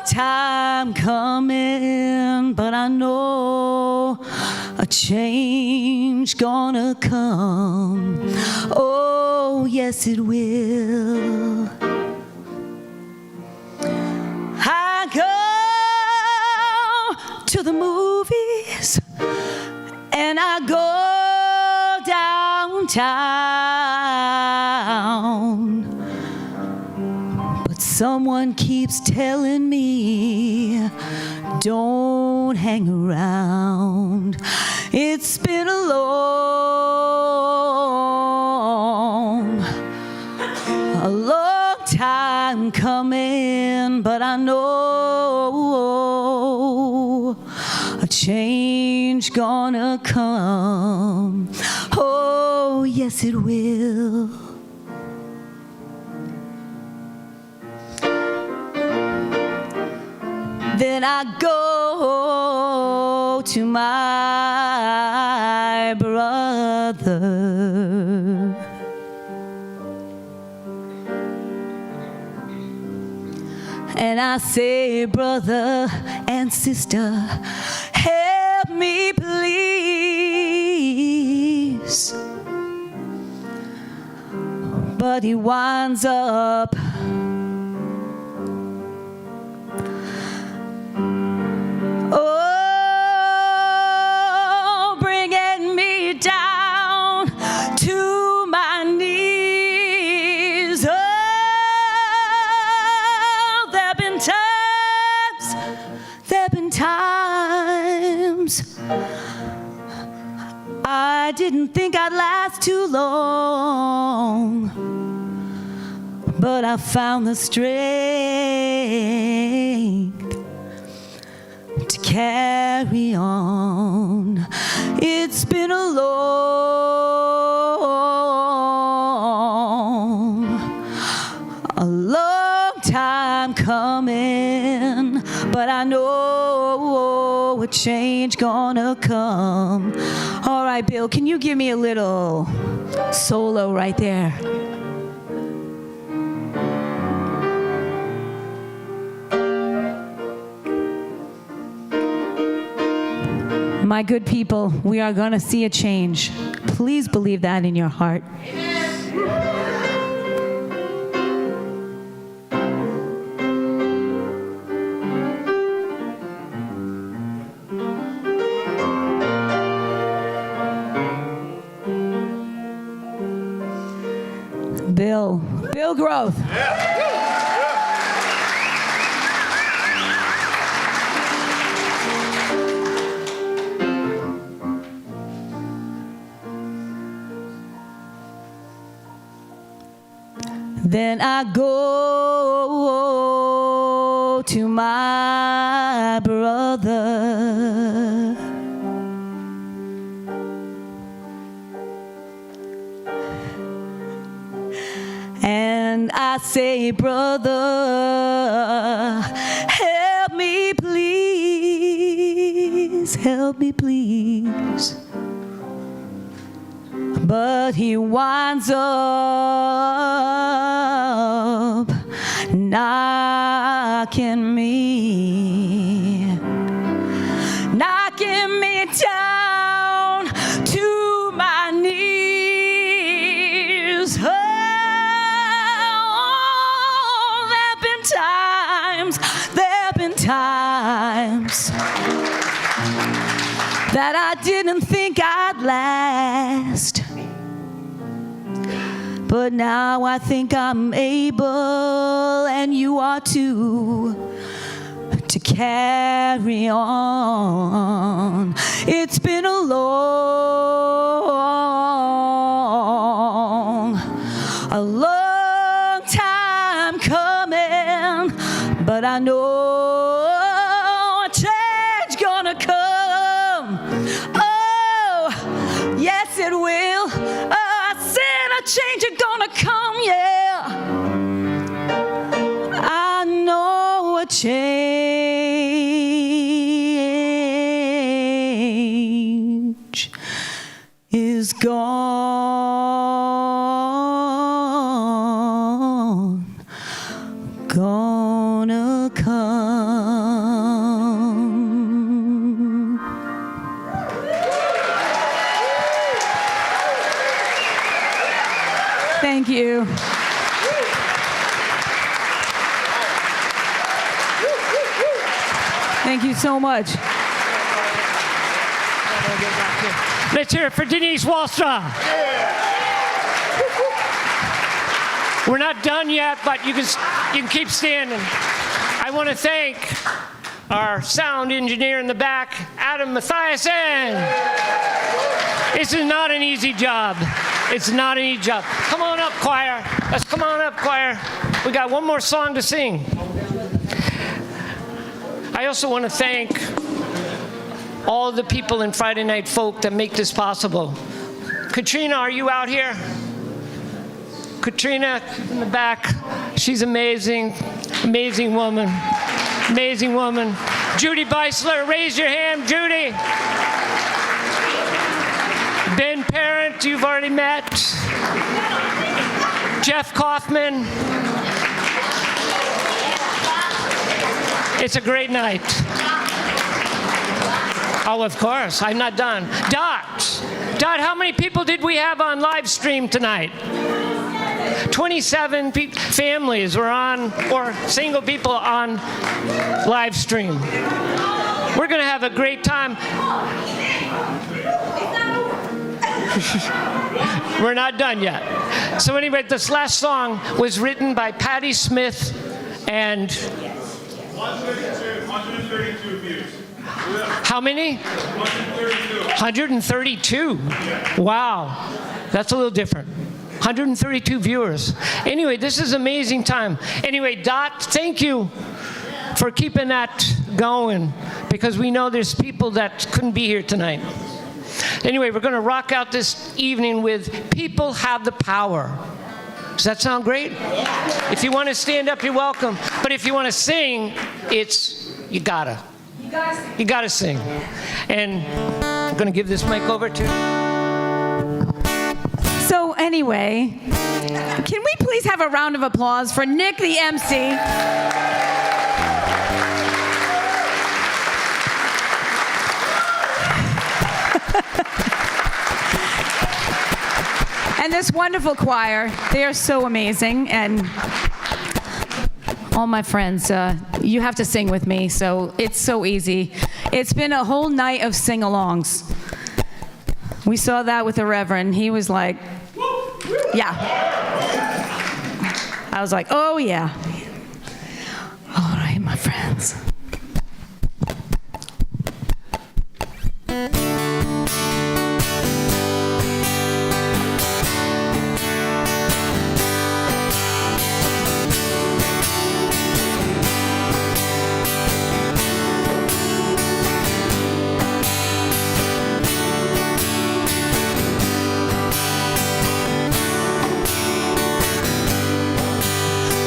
time coming, but I know a change gonna come. Oh, yes, it will. I go to the movies and I go downtown, but someone keeps telling me, don't hang around. It's been a long time coming, but I know a change gonna come. Oh, yes, it will. Then I go to my brother, and I say, brother and sister, help me please. But he winds up bringing me down to my knees. Oh, there've been times I didn't think I'd last too long, but I found the strength to carry on. It's been a long time coming, but I know a change gonna come. All right, Bill, can you give me a little solo right there? My good people, we are going to see a change. Please believe that in your heart. Bill Growth. Then I go to my brother. And I say, brother, help me please, help me please. But he winds up knocking me down to my knees. Oh, there've been times that I didn't think I'd last. But now I think I'm able, and you are too, to carry on. It's been a long time coming, but I know a change gonna come. Oh, yes it will. Change is gonna come, yeah. I know a change is gonna come. Thank you. Thank you so much. Let's hear it for Denise Wallstraw. We're not done yet, but you can keep standing. I want to thank our sound engineer in the back, Adam Mathiasen. This is not an easy job. It's not an easy job. Come on up, choir. Let's come on up, choir. We got one more song to sing. I also want to thank all the people in Friday Night Folk that make this possible. Katrina, are you out here? Katrina in the back. She's amazing. Amazing woman. Amazing woman. Judy Beisler, raise your hand, Judy. Ben Parent, you've already met. Jeff Kaufman. It's a great night. Oh, of course, I'm not done. Dot, how many people did we have on live stream tonight? 27 families were on, or single people on live stream. We're gonna have a great time. We're not done yet. So anyway, this last song was written by Patti Smith and 132 views. how many? 132. Wow, that's a little different. 132 viewers. Anyway, this is an amazing time. Anyway, Dot, thank you for keeping that going, because we know there's people that couldn't be here tonight. Anyway, we're going to rock out this evening with People Have the Power. Does that sound great? Yeah. If you want to stand up, you're welcome. But if you want to sing, you gotta. You gotta sing. And I'm going to give this mic over to... So anyway, can we please have a round of applause for Nick, the MC? And this wonderful choir, they are so amazing. And all my friends, you have to sing with me, so it's so easy. It's been a whole night of sing-alongs. We saw that with the Reverend. He was like, yeah. I was like, oh yeah. All right, my friends.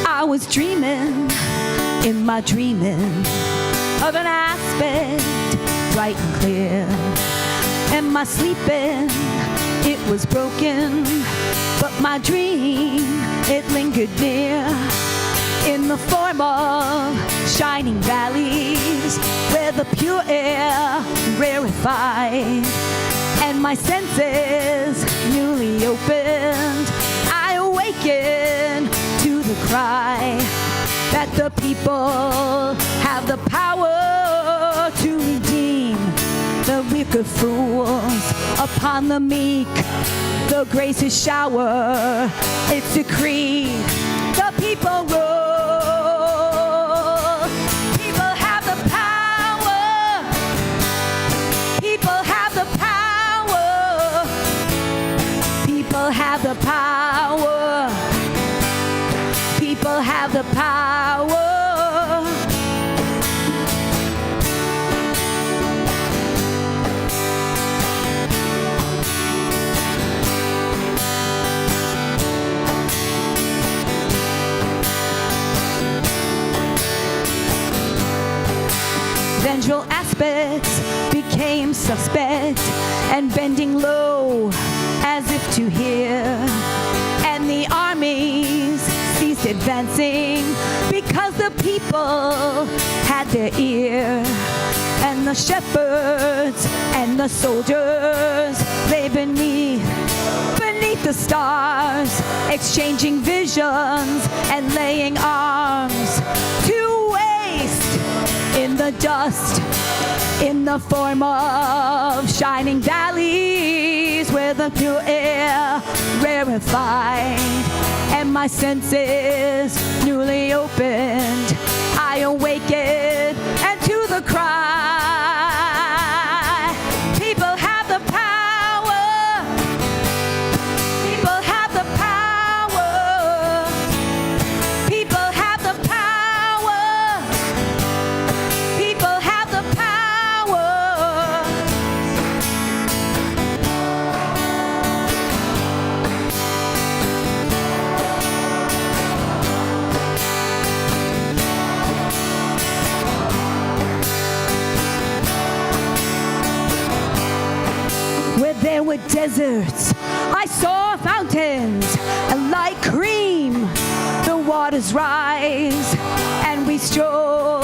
I was dreaming in my dreaming of an aspect bright and clear. And my sleeping, it was broken, but my dream, it lingered near. In the form of shining valleys where the pure air rarefied, and my senses newly opened, I awakened to the cry that the people have the power to redeem the wicked fools. Upon the meek the grace is shower, it's decreed the people rule. People have the power, people have the power, people have the power, people have the power. Vengeful aspects became suspect and bending low as if to hear, and the armies ceased advancing because the people had their ear. And the shepherds and the soldiers lay beneath the stars, exchanging visions and laying arms to waste in the dust, in the form of shining valleys where the pure air rarefied, and my senses newly opened, I awakened and to the cry. People have the power, people have the power, people have the power, people have the power. Where there were deserts, I saw fountains, and like cream, the waters rise, and we strolled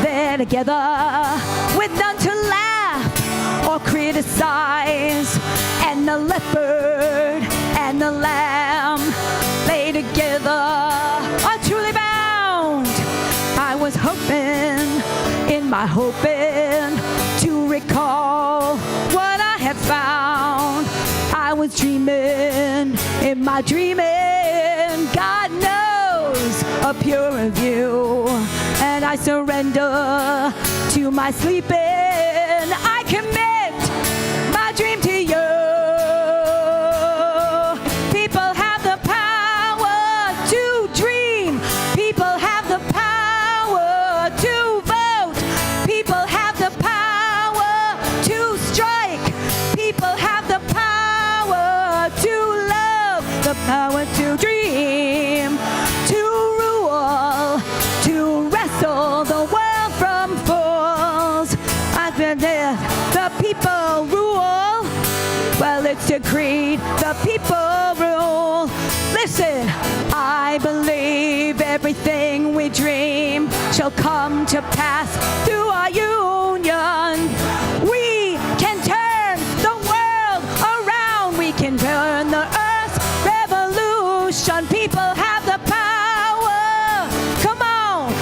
there together, with none to laugh or criticize, and the leopard and the lamb lay together, are truly bound. I was hoping, in my hoping, to recall what I had found. I was dreaming, in my dreaming, God knows, a purer view. And I surrender to my sleeping, I commit my dream to you. People have the power to dream, people have the power to vote, people have the power to strike, people have the power to love, the power to dream, to rule, to wrestle the world from fools. I've been there, the people rule. Well, it's decreed, the people rule. Listen, I believe everything we dream shall come to pass through our union. We can turn the world around. We can turn the earth's revolution. People have the power. Come on.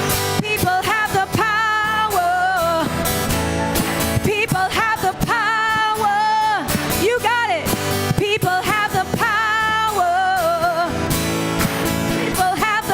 People have the power. People have the power. You got it. People have the power. People have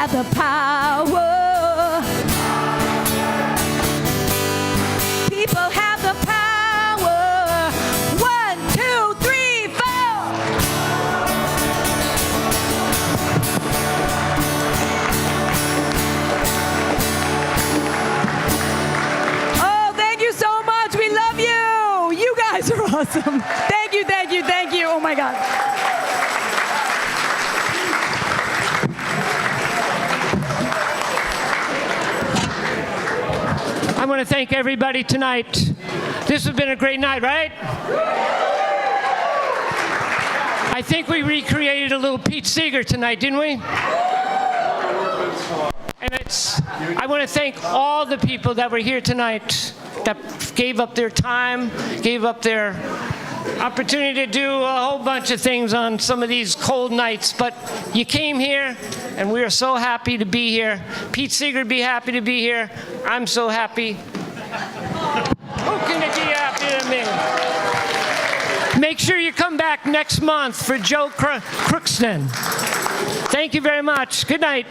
have the power. People have the power. 1, 2, 3, 4. Oh, thank you so much. We love you. You guys are awesome. Thank you, thank you, thank you. Oh my God. I want to thank everybody tonight. This has been a great night, right? I think we recreated a little Pete Seeger tonight, didn't we? And I want to thank all the people that were here tonight that gave up their time, gave up their opportunity to do a whole bunch of things on some of these cold nights, but you came here, and we are so happy to be here. Pete Seeger would be happy to be here. I'm so happy. Who can be happier than me? Make sure you come back next month for Joe Crookston. Thank you very much. Good night.